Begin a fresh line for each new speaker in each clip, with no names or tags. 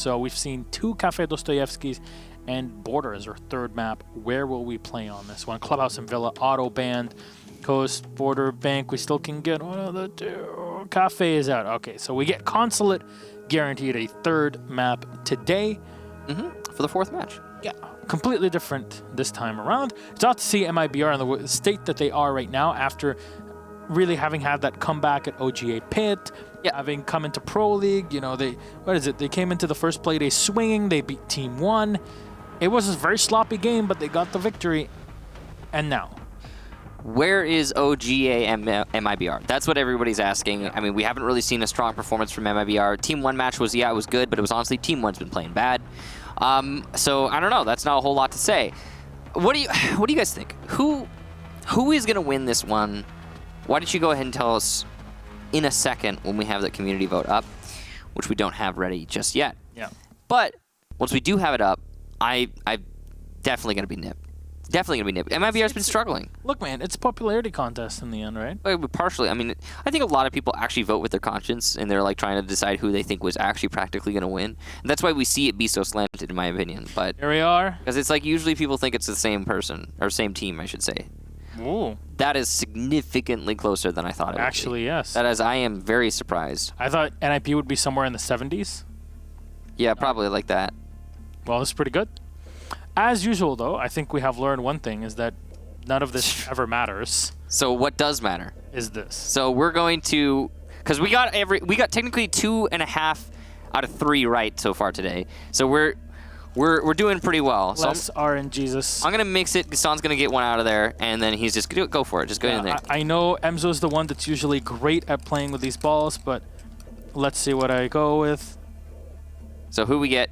So we've seen 2 Cafe Dostoyevskis and Borders, our third map. Where will we play on this one? Clubhouse and Villa, auto banned. Coast, Border, Bank, we still can get one of the 2. Cafe is out. Okay, so we get Consulate, guaranteed a third map today.
For the 4th match.
Yeah, completely different this time around. It's off to see MIBR in the state that they are right now after really having had that comeback at OGA Pit, having come into Pro League. You know, they came into the first play day swinging. They beat Team 1. It was a very sloppy game, but they got the victory. And now,
where is OGA and MIBR? That's what everybody's asking. I mean, we haven't really seen a strong performance from MIBR. Team 1 match was, it was good, but it was honestly Team 1's been playing bad. So I don't know. That's not a whole lot to say. What do you guys think? Who is going to win this one? Why don't you go ahead and tell us in a second when we have the community vote up, which we don't have ready just yet.
Yeah.
But once we do have it up, I'm definitely going to be Nip. Definitely going to be Nip. MIBR's been struggling.
Look, man, it's a popularity contest in the end, right?
Partially. I mean, I think a lot of people actually vote with their conscience, and they're like trying to decide who they think was actually practically going to win. And that's why we see it be so slanted, in my opinion. But
here we are.
Because it's like usually people think it's the same person, or same team, I should say.
Ooh.
That is significantly closer than I thought it would be.
Actually, yes.
That is, I am very surprised.
I thought NIP would be somewhere in the 70s.
Yeah, probably like that.
Well, this is pretty good. As usual, though, I think we have learned one thing, is that none of this ever matters.
So what does matter?
Is this.
So we're going to, because we got technically 2.5 out of 3 right so far today. So we're doing pretty well.
Less RNGesus.
I'm going to mix it. Gaston's going to get one out of there, and then he's just going to go for it. Just go in there.
I know Emzo's the one that's usually great at playing with these balls, but let's see what I go with.
So who we get?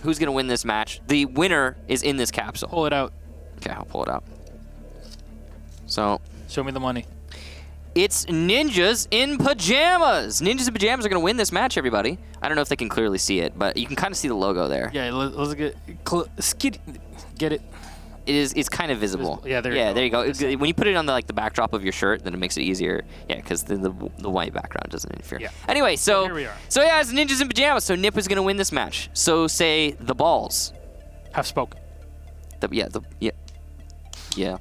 Who's going to win this match? The winner is in this capsule.
Pull it out.
Okay, I'll pull it out. So
show me the money.
It's Ninjas in Pajamas. Ninjas in Pajamas are going to win this match, everybody. I don't know if they can clearly see it, but you can kind of see the logo there.
Yeah, let's get it.
It's kind of visible.
Yeah, there
you go. When you put it on the backdrop of your shirt, then it makes it easier. Yeah, because the white background doesn't interfere.
Yeah.
Anyway, so
here we are.
So yeah, it's Ninjas in Pajamas. So Nip is going to win this match. So say the balls
have spoken.
Yeah.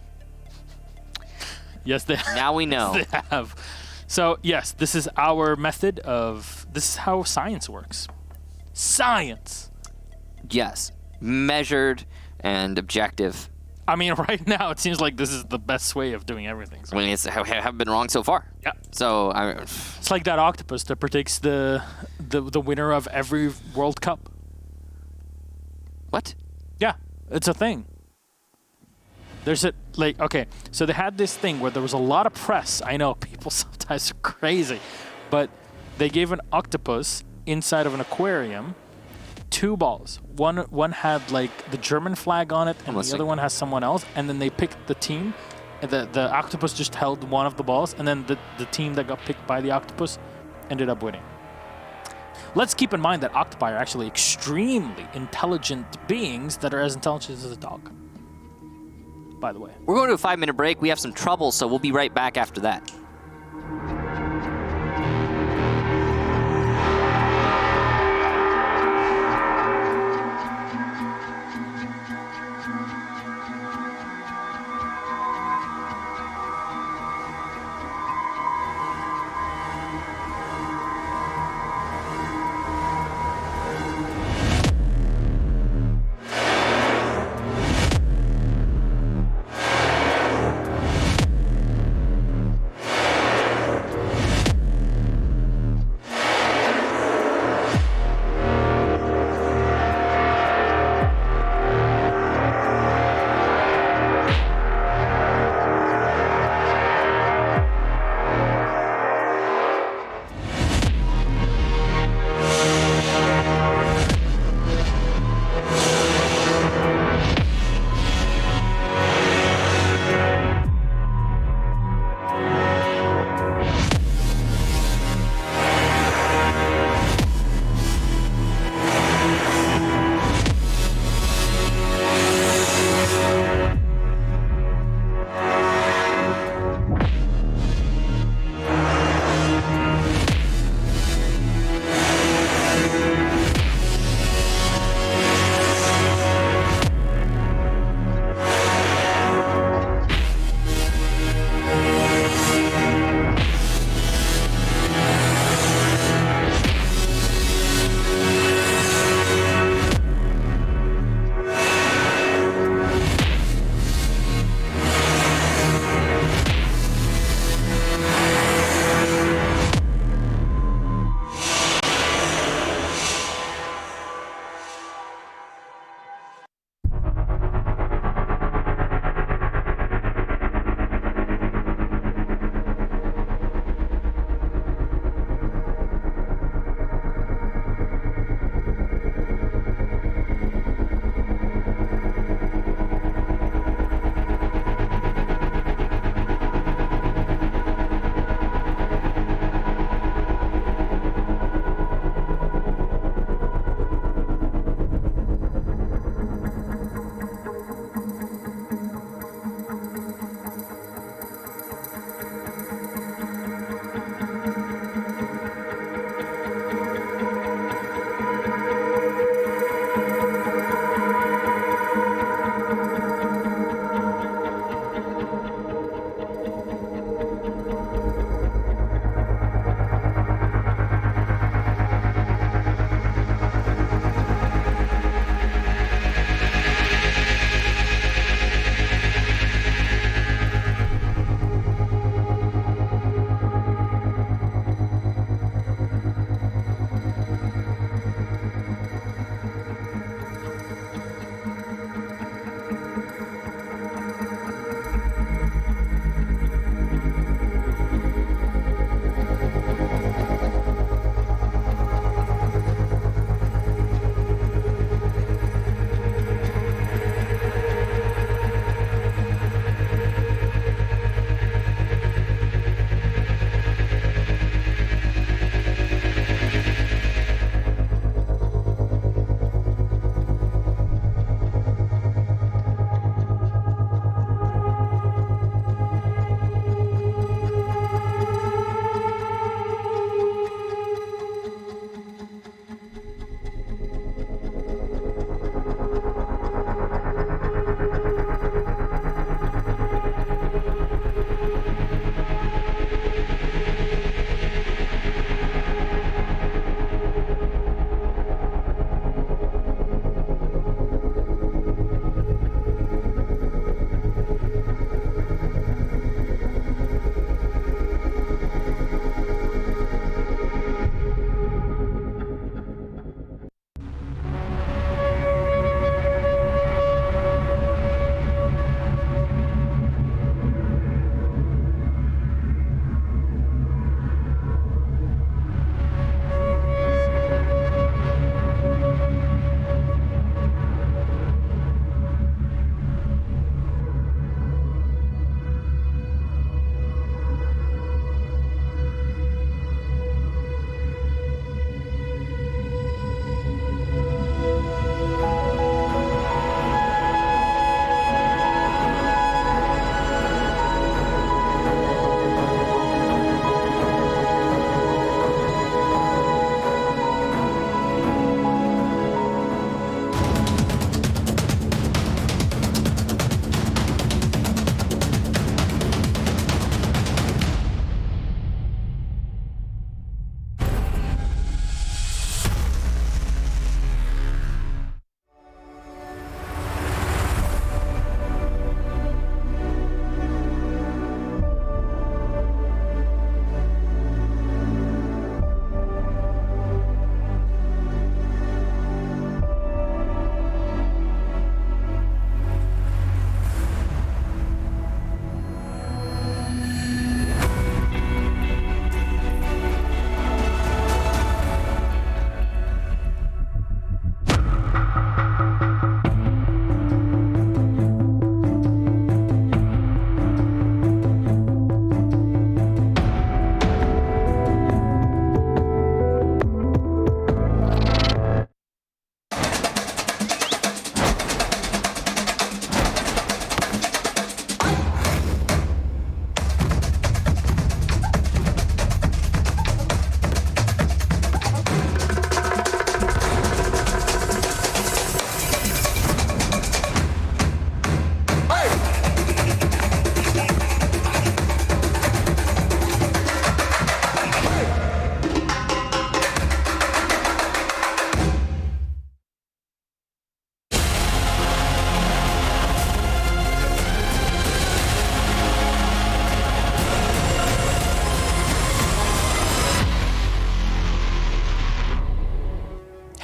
Yes, they have.
Now we know.
They have. So yes, this is our method of. This is how science works. Science.
Yes, measured and objective.
I mean, right now it seems like this is the best way of doing everything. So.
I mean, I haven't been wrong so far.
Yeah.
So
it's like that octopus that predicts the winner of every World Cup.
What?
Yeah, it's a thing. There's a okay. So they had this thing where there was a lot of press. I know people sometimes are crazy, but they gave an octopus inside of an aquarium 2 balls. One had the German flag on it, and the other one has someone else. And then they picked the team. The octopus just held one of the balls, and then the team that got picked by the octopus ended up winning. Let's keep in mind that octopi are actually extremely intelligent beings that are as intelligent as a dog. By the way.
We're going to a 5-minute break. We have some trouble, so we'll be right back after that.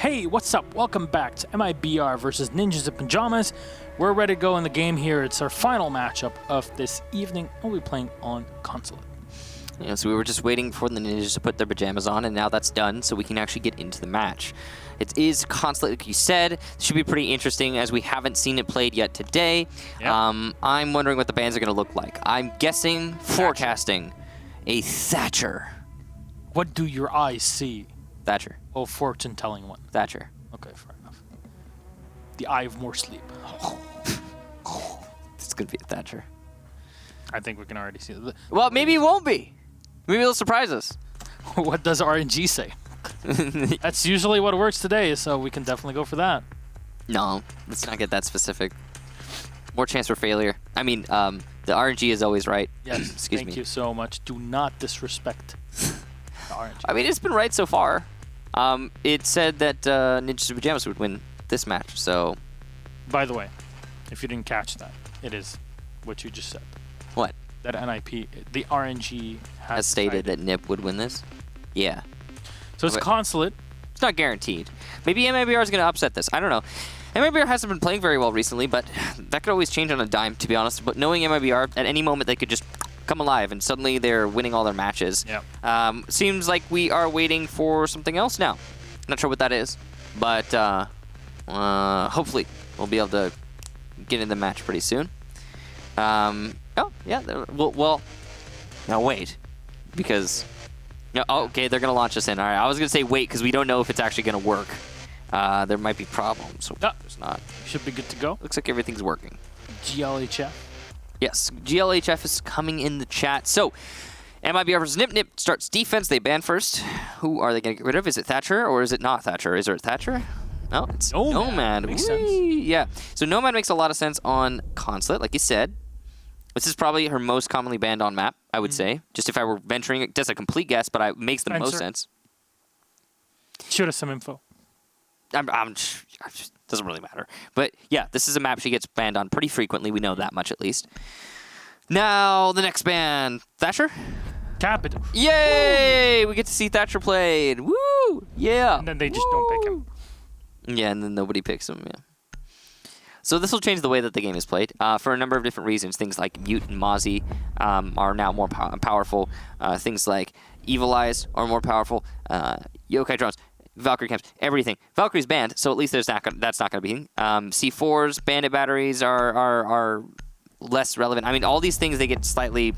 Hey, what's up? Welcome back to MIBR versus Ninjas in Pyjamas. We're ready to go in the game here. It's our final matchup of this evening. We'll be playing on Consulate.
Yeah, so we were just waiting for the Ninjas to put their pajamas on, and now that's done, so we can actually get into the match. It is Consulate, like you said. It should be pretty interesting, as we haven't seen it played yet today. Yep. I'm wondering what the bans are going to look like. I'm guessing, forecasting, a Thatcher.
What do your eyes see?
Thatcher.
Oh, fortune-telling one.
Thatcher.
Okay, fair enough. The eye of more sleep.
It's going to be a Thatcher.
I think we can already see it.
Well, maybe it won't be. Maybe it'll surprise us.
What does RNG say? That's usually what works today, so we can definitely go for that.
No, let's not get that specific. More chance for failure. I mean, the RNG is always right.
Yes,
Excuse me.
Thank you so much. Do not disrespect the RNG.
I mean, it's been right so far. It said that Ninjas in Pyjamas would win this match, so...
By the way, if you didn't catch that, it is what you just said.
What?
That NIP, the RNG
has stated that NIP would win this? Yeah.
So it's Consulate.
It's not guaranteed. Maybe MIBR is going to upset this. I don't know. MIBR hasn't been playing very well recently, but that could always change on a dime, to be honest. But knowing MIBR, at any moment they could just come alive, and suddenly they're winning all their matches.
Yeah.
Seems like we are waiting for something else now. Not sure what that is, but hopefully we'll be able to get in the match pretty soon. Oh, yeah. Well, now wait, because... okay, they're going to launch us in. All right, I was going to say wait, because we don't know if it's actually going to work. There might be problems. So there's not.
Should be good to go.
Looks like everything's working.
GLHF.
Yes, GLHF is coming in the chat. So, MIBR versus NIP starts defense. They ban first. Who are they going to get rid of? Is it Thatcher or is it not Thatcher? Is there a Thatcher? No, it's Nomad.
Makes sense.
Yeah. So Nomad makes a lot of sense on Consulate, like you said. This is probably her most commonly banned on map, I would say. Just if I were venturing it, just a complete guess, but it makes the most sense.
Shoot us some info.
Doesn't really matter. But yeah, this is a map she gets banned on pretty frequently. We know that much at least. Now, the next ban. Thatcher?
Capital.
Yay! Woo! We get to see Thatcher played. Woo! Yeah.
And then they just don't pick him.
Yeah, and then nobody picks him, yeah. So this will change the way that the game is played for a number of different reasons. Things like Mute and Mozzie are now more powerful. Things like Evil Eyes are more powerful. Yokai drones, Valkyrie camps, everything. Valkyrie's banned, so at least that's not going to be. C4s, bandit batteries are less relevant. I mean, all these things, they get slightly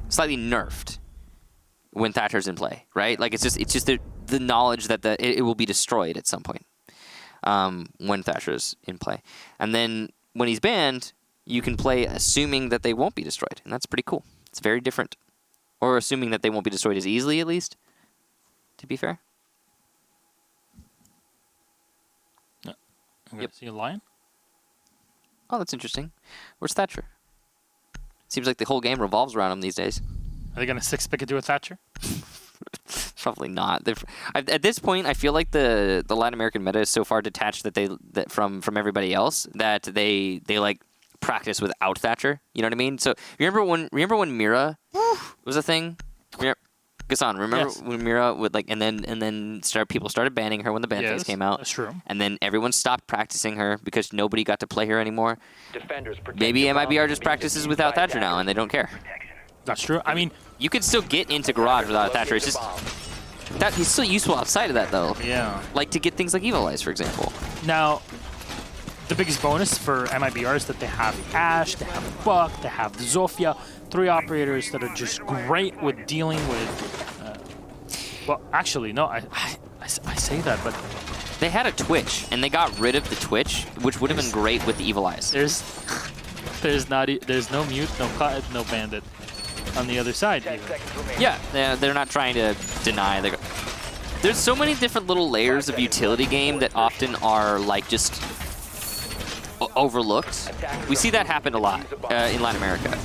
nerfed when Thatcher's in play, right? Like it's just the knowledge that it will be destroyed at some point. When Thatcher's in play. And then when he's banned, you can play assuming that they won't be destroyed. And that's pretty cool. It's very different. Or assuming that they won't be destroyed as easily, at least, to be fair.
I'm going to see a lion.
Oh, that's interesting. Where's Thatcher? Seems like the whole game revolves around him these days.
Are they going to six-pick it to a Thatcher?
Probably not. At this point, I feel like the Latin American meta is so far detached from everybody else that they like practice without Thatcher. You know what I mean? So remember when Mira was a thing? Gassan, remember when Mira would and then people started banning her when the ban phase came out.
That's true.
And then everyone stopped practicing her because nobody got to play her anymore. Maybe MIBR just practices without Thatcher now and they don't care.
That's true. I mean,
you could still get into Garage without a Thatcher. It's just that he's still useful outside of that, though.
Yeah.
Like to get things like Evil Eyes, for example.
Now, the biggest bonus for MIBR is that they have Ash, they have Buck, they have Zofia, 3 operators that are just great with dealing with. Well, actually, no, I say that, but
they had a Twitch, and they got rid of the Twitch, which would have been great with the Evil Eyes.
There's no Mute, no Cut, no Bandit on the other side.
Yeah, they're not trying to deny. There's so many different little layers of utility game that often are like just overlooked. We see that happen a lot in Latin America.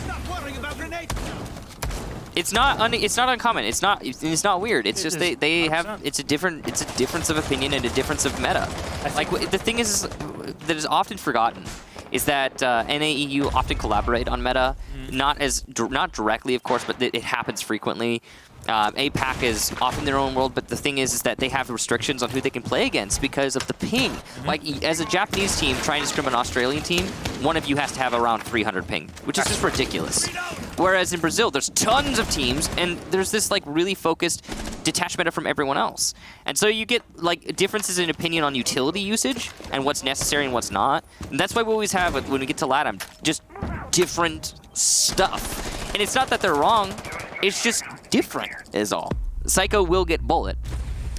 It's not uncommon. It's not weird. It's just they have it's a difference of opinion and a difference of meta. Like the thing is that is often forgotten is that NAEU often collaborate on meta, Not directly, of course, but it happens frequently. APAC is off in their own world, but the thing is that they have restrictions on who they can play against because of the ping. Like, as a Japanese team trying to scrim an Australian team, one of you has to have around 300 ping, which is just ridiculous. Whereas in Brazil, there's tons of teams, and there's this, like, really focused detachment from everyone else. And so you get, like, differences in opinion on utility usage and what's necessary and what's not. And that's why we always have, when we get to LATAM, just different stuff. And it's not that they're wrong. It's just different, is all. Psycho will get bullet,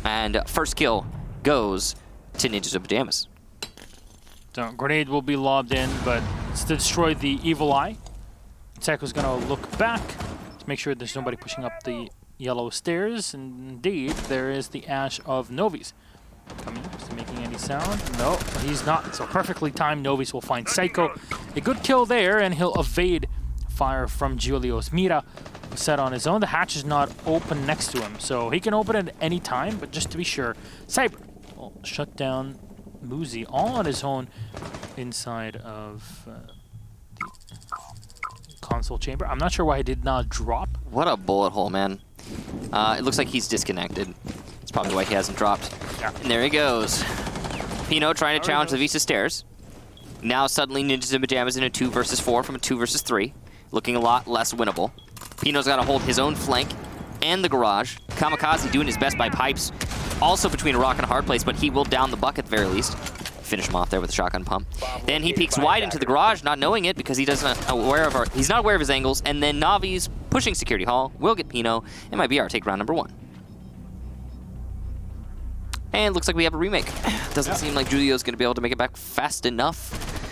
and first kill goes to Ninjas of Pyjamas.
So grenade will be lobbed in, but it's to destroy the evil eye. Psycho's gonna look back to make sure there's nobody pushing up the yellow stairs, and indeed, there is the Ash of Novi's. Coming, is he making any sound? No, he's not. So perfectly timed, Novi's will find Psycho. A good kill there, and he'll evade fire from Giulio's Mira. Set on his own. The hatch is not open next to him, so he can open it at any time, but just to be sure, Cyber will shut down Muzi all on his own inside of the console chamber. I'm not sure why he did not drop.
What a bullet hole, man. It looks like he's disconnected. That's probably why he hasn't dropped.
Yeah.
And there he goes. Pino trying to challenge the Visa stairs. Now suddenly Ninjas in Pyjamas in a 2 versus 4 from a 2 versus 3. Looking a lot less winnable. Pino's got to hold his own flank and the garage. Kamikaze doing his best by pipes. Also between a rock and a hard place, but he will down the buck at the very least. Finish him off there with a shotgun pump. Then he peeks wide into the garage, not knowing it because he's not aware of his angles. And then Navi's pushing security hall will get Pino. MIBR take round number 1. And looks like we have a remake. Doesn't seem like Julio's going to be able to make it back fast enough.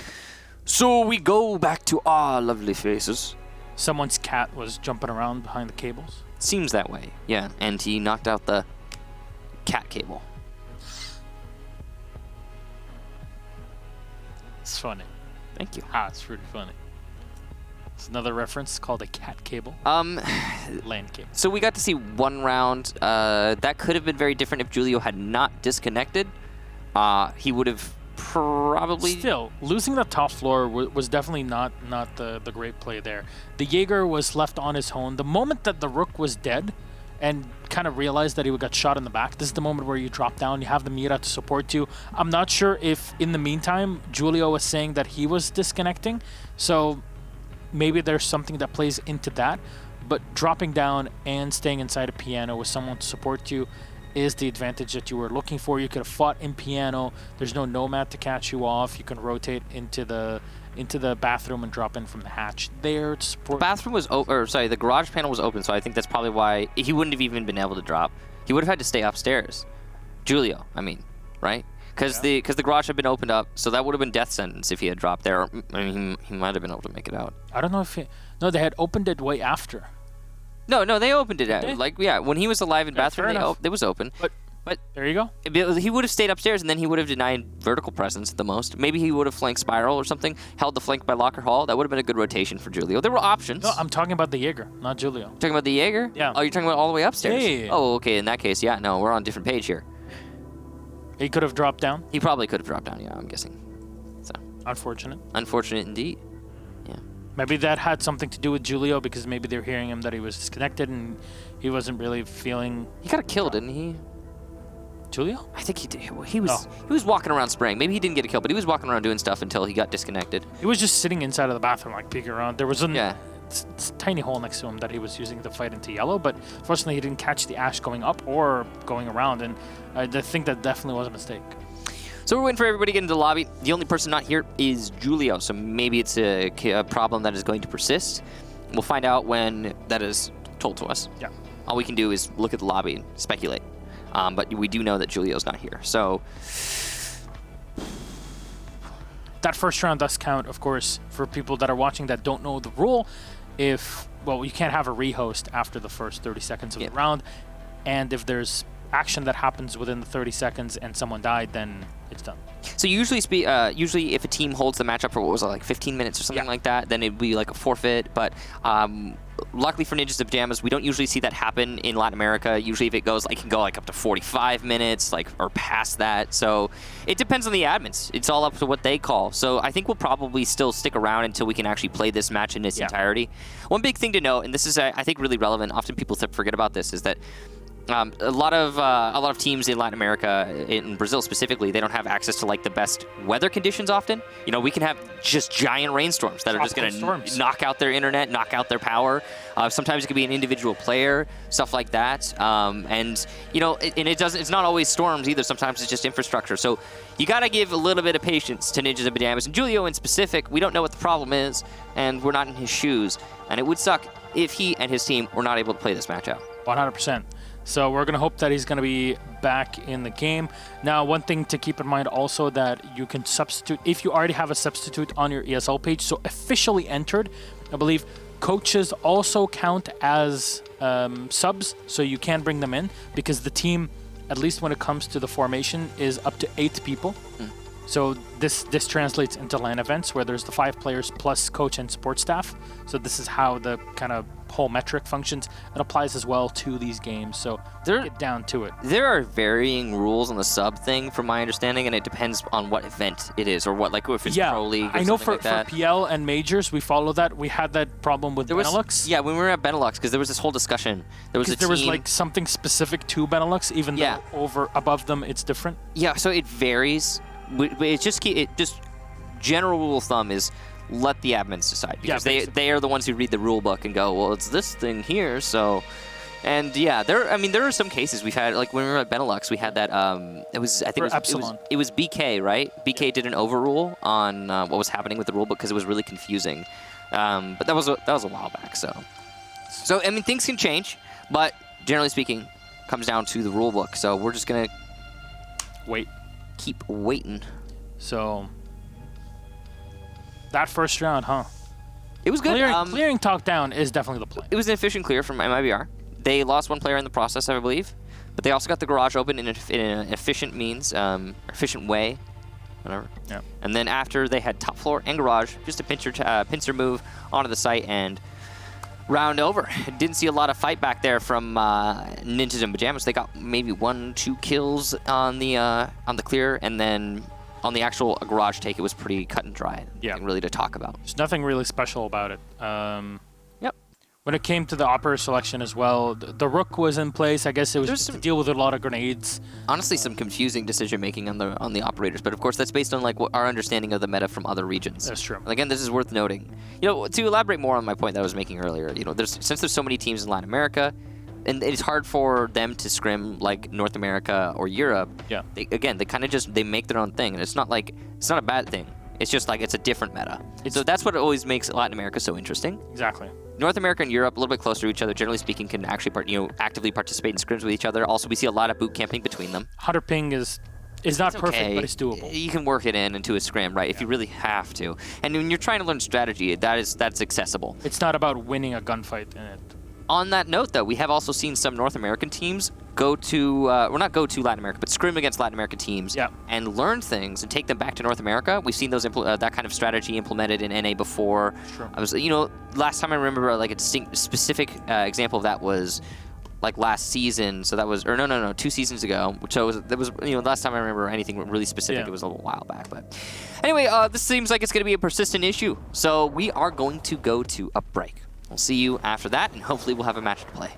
So we go back to our lovely faces.
Someone's cat was jumping around behind the cables.
Seems that way, yeah. And he knocked out the cat cable.
It's funny.
Thank you.
Ah, it's pretty funny. It's another reference called a cat cable. LAN cable.
So we got to see one round. That could have been very different if Julio had not disconnected. He would have probably...
Still, losing the top floor was definitely not the great play there. The Jaeger was left on his own. The moment that the Rook was dead and kind of realized that he got shot in the back, this is the moment where you drop down, you have the Mira to support you. I'm not sure if, in the meantime, Julio was saying that he was disconnecting, so maybe there's something that plays into that, but dropping down and staying inside a piano with someone to support you is the advantage that you were looking for. You could have fought in piano. There's no nomad to catch you off. You can rotate into the bathroom and drop in from the hatch there to support.
The bathroom was the garage panel was open, so I think that's probably why he wouldn't have even been able to drop. He would have had to stay upstairs. Julio, I mean, right? Because the garage had been opened up, so that would have been death sentence if he had dropped there. I mean, he might have been able to make it out.
I don't know if no, they had opened it way after.
No, they opened it. Like, yeah, when he was alive in bathroom, it was open. But
there you go.
He would have stayed upstairs, and then he would have denied vertical presence at the most. Maybe he would have flanked Spiral or something, held the flank by Locker Hall. That would have been a good rotation for Julio. There were options.
No, I'm talking about the Jaeger, not Julio.
Talking about the Jaeger?
Yeah.
Oh, you're talking about all the way upstairs?
Yeah.
Oh, okay, in that case, yeah, no, we're on a different page here.
He could have dropped down.
He probably could have dropped down, yeah, I'm guessing. So.
Unfortunate.
Unfortunate indeed. Yeah.
Maybe that had something to do with Julio because maybe they're hearing him that he was disconnected and he wasn't really feeling...
He got a kill, didn't he?
Julio?
I think he did. He was walking around spraying. Maybe he didn't get a kill, but he was walking around doing stuff until he got disconnected.
He was just sitting inside of the bathroom, like peeking around. There was a tiny hole next to him that he was using to fight into yellow, but fortunately he didn't catch the Ash going up or going around, and I think that definitely was a mistake.
So we're waiting for everybody to get into the lobby. The only person not here is Julio, so maybe it's a problem that is going to persist. We'll find out when that is told to us.
Yeah.
All we can do is look at the lobby and speculate. But we do know that Julio's not here. So
that first round does count, of course, for people that are watching that don't know the rule. You can't have a rehost after the first 30 seconds of the round. And if there's action that happens within the 30 seconds and someone died, then it's done.
So usually if a team holds the matchup for, what was it, like 15 minutes or something like that, then it'd be like a forfeit. But luckily for Ninjas of Pyjamas, we don't usually see that happen in Latin America. Usually if it goes, it can go like up to 45 minutes, or past that. So it depends on the admins. It's all up to what they call. So I think we'll probably still stick around until we can actually play this match in its entirety. One big thing to note, and this is, I think, really relevant, often people forget about this, is that a lot of teams in Latin America, in Brazil specifically, they don't have access to the best weather conditions often. We can have just giant rainstorms that are just going to knock out their internet, knock out their power. Sometimes it could be an individual player, stuff like that. It's not always storms either. Sometimes it's just infrastructure. So you got to give a little bit of patience to Ninjas and Pyjamas. And Julio in specific, we don't know what the problem is, and we're not in his shoes. And it would suck if he and his team were not able to play this match out.
100%. So we're going to hope that he's going to be back in the game. Now, one thing to keep in mind also that you can substitute, if you already have a substitute on your ESL page, so officially entered, I believe coaches also count as subs, so you can bring them in because the team, at least when it comes to the formation, is up to 8 people. So this translates into LAN events where there's the 5 players plus coach and support staff. So this is how the kind of whole metric functions. It applies as well to these games. So get down to it.
There are varying rules on the sub thing, from my understanding, and it depends on what event it is or what, if it's Pro League. Or
I know for
that.
PL and majors, we follow that. We had that problem with Benelux.
Yeah, when we were at Benelux, because there was this whole discussion. There was
something specific to Benelux, even though above them it's different.
Yeah, so it varies. It's just general rule of thumb is let the admins decide, because they are the ones who read the rule book and go, well, it's this thing here, so. And yeah, there are some cases we've had, when we were at Benelux, we had that it was BK, right? BK did an overrule on what was happening with the rule book because it was really confusing. But that was a while back, so things can change, but generally speaking, comes down to the rule book. So we're just gonna keep waiting.
So that first round,
it was good.
Clearing talk down is definitely the play.
It was an efficient clear from MIBR. They lost 1 player in the process, I believe, but they also got the garage open in an efficient means, efficient way, whatever.
Yeah.
And then after they had top floor and garage, just a pincer move onto the site and round over. Didn't see a lot of fight back there from Ninjas and Pyjamas. They got maybe 1-2 kills on the clear, and then on the actual garage take, it was pretty cut and dry. Nothing really to talk about.
There's nothing really special about it.
Yep.
When it came to the operator selection as well, the Rook was in place. I guess it was just to deal with a lot of grenades.
Honestly, some confusing decision making on the operators, but of course that's based on what our understanding of the meta from other regions.
That's true.
And again, this is worth noting. To elaborate more on my point that I was making earlier, since there's so many teams in Latin America, and it's hard for them to scrim like North America or Europe.
Yeah.
They kind of they make their own thing, and it's not a bad thing. It's just it's a different meta. So that's what always makes Latin America so interesting.
Exactly.
North America and Europe, a little bit closer to each other, generally speaking, can actually actively participate in scrims with each other. Also, we see a lot of boot camping between them.
100 ping is not perfect, but it's doable.
You can work it into a scrim, right? If you really have to. And when you're trying to learn strategy, that's accessible.
It's not about winning a gunfight in it.
On that note, though, we have also seen some North American teams not go to Latin America, but scrim against Latin American teams and learn things and take them back to North America. We've seen that kind of strategy implemented in NA before.
Sure.
Last time I remember a specific example of that was last season. So that was, 2 seasons ago. So last time I remember anything really specific, it was a little while back. But anyway, this seems like it's going to be a persistent issue. So we are going to go to a break. We'll see you after that, and hopefully we'll have a match to play.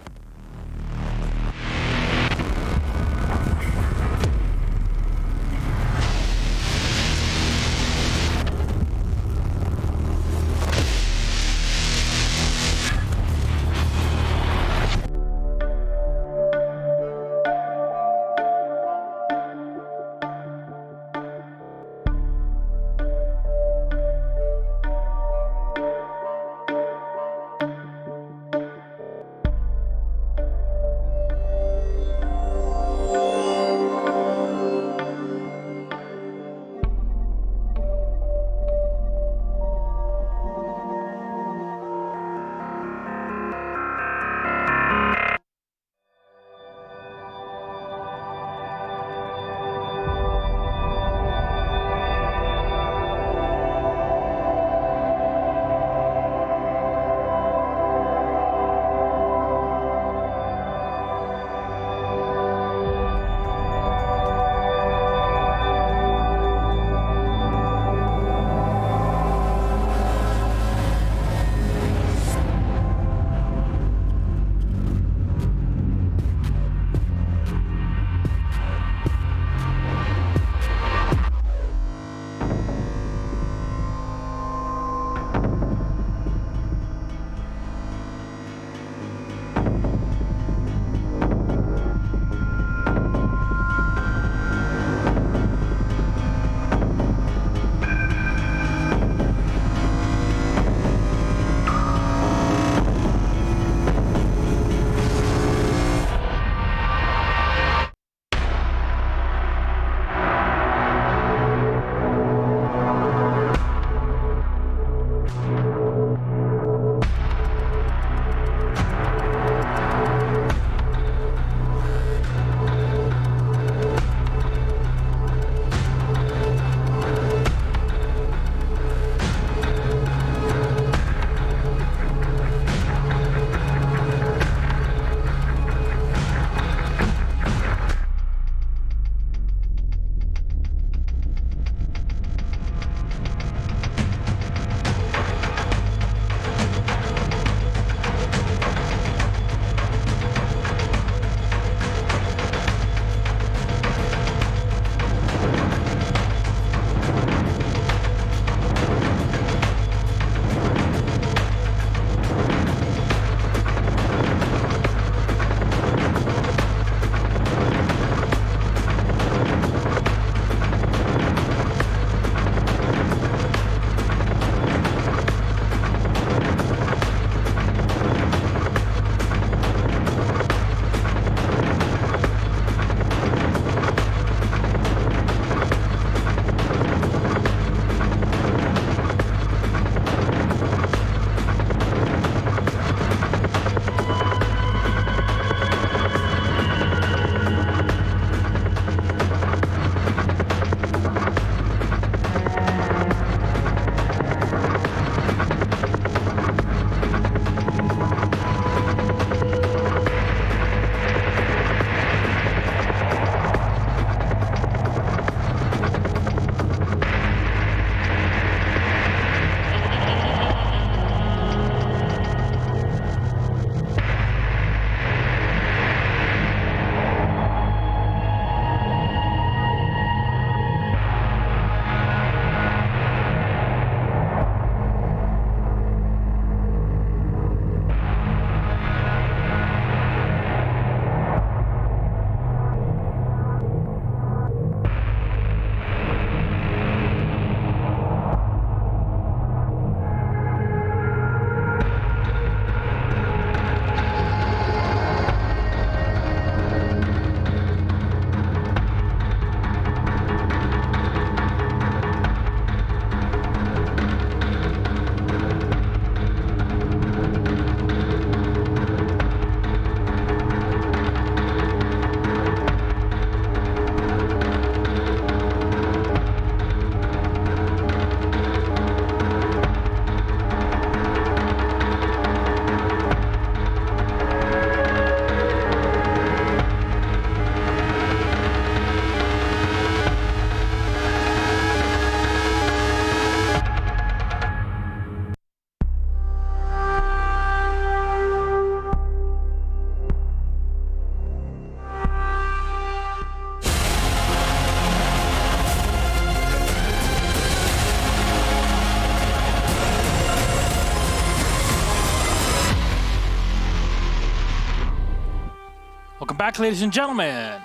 back, ladies and gentlemen.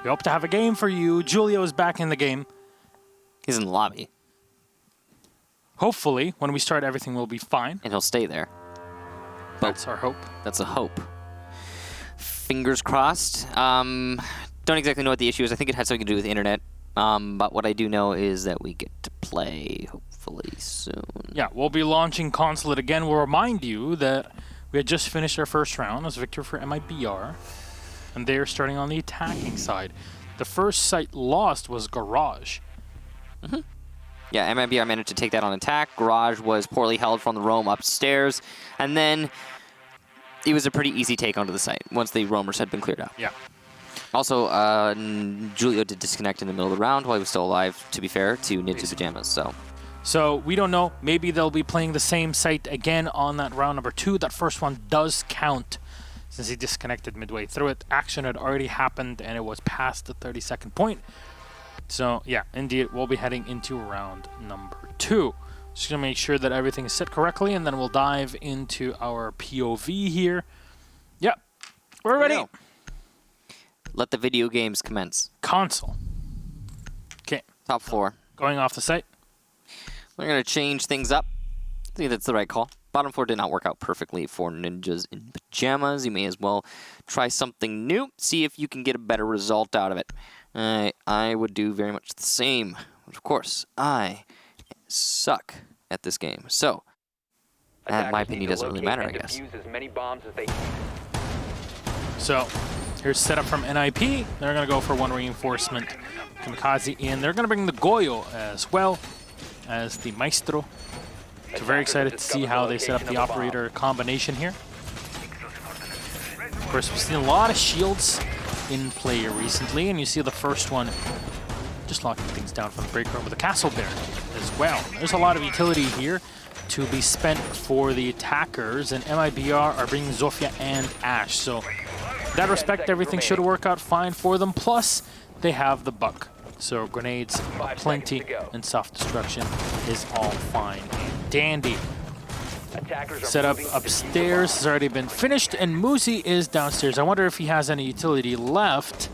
We hope to have a game for you. Julio is back in the game.
He's in the lobby.
Hopefully, when we start, everything will be fine.
And he'll stay there.
That's our hope.
That's a hope. Fingers crossed. Don't exactly know what the issue is. I think it had something to do with the internet. But what I do know is that we get to play hopefully soon.
Yeah, we'll be launching Consulate again. We'll remind you that we had just finished our first round as victor for MIBR. And they're starting on the attacking side. The first site lost was Garage.
Mm-hmm. Yeah, MIBR managed to take that on attack. Garage was poorly held from the roam upstairs. And then it was a pretty easy take onto the site once the roamers had been cleared out.
Yeah.
Also, Julio did disconnect in the middle of the round while he was still alive, to be fair, to Ninja Pyjamas.
So we don't know. Maybe they'll be playing the same site again on that round number 2. That first one does count since he disconnected midway through it. Action had already happened and it was past the 30-second point. So yeah, indeed, we'll be heading into round number 2. Just gonna make sure that everything is set correctly, and then we'll dive into our POV here. Yep, we're ready.
Let the video games commence.
Console. Okay.
Top 4.
Going off the site.
We're gonna change things up. I think that's the right call. Bottom 4 did not work out perfectly for Ninjas in Pyjamas. You may as well try something new. See if you can get a better result out of it. I would do very much the same. Of course, I suck at this game. So, my opinion doesn't really matter, I guess.
So, here's setup from NIP. They're going to go for 1 reinforcement. Kamikaze in. They're going to bring the Goyo as well as the Maestro. So very excited to see how they set up the operator combination here. Of course, we've seen a lot of shields in play recently, and you see the first one just locking things down from the break room with the Castle Bear as well. There's a lot of utility here to be spent for the attackers, and MIBR are bringing Zofia and Ash. So in that respect, everything should work out fine for them. Plus, they have the Buck. So grenades plenty, and soft destruction is all fine and dandy. Setup upstairs has already been finished, and Muzi is downstairs. I wonder if he has any utility left.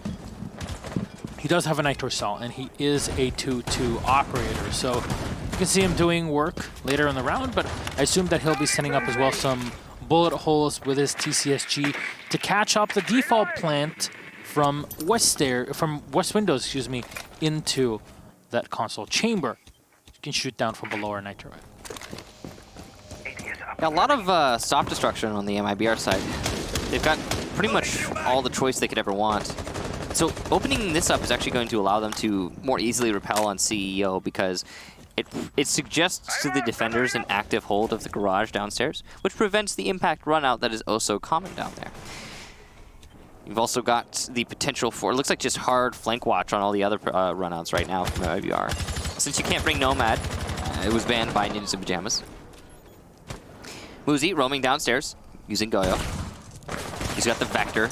He does have a Night Dorsal, and he is a 2-2 operator. So you can see him doing work later in the round, but I assume that he'll be setting up as well some bullet holes with his TCSG to catch up the default plant from West Windows, excuse me, into that console chamber. You can shoot down from below or nitro.
Yeah, a lot of soft destruction on the MIBR side. They've got pretty much all the choice they could ever want. So opening this up is actually going to allow them to more easily repel on CEO because it suggests to the defenders an active hold of the garage downstairs, which prevents the impact runout that is oh so common down there. You've also got the potential for, it looks like just hard flank watch on all the other runouts right now from MIBR. Since you can't bring Nomad, it was banned by Ninjas in Pyjamas. Muzi roaming downstairs using Goyo. He's got the Vector.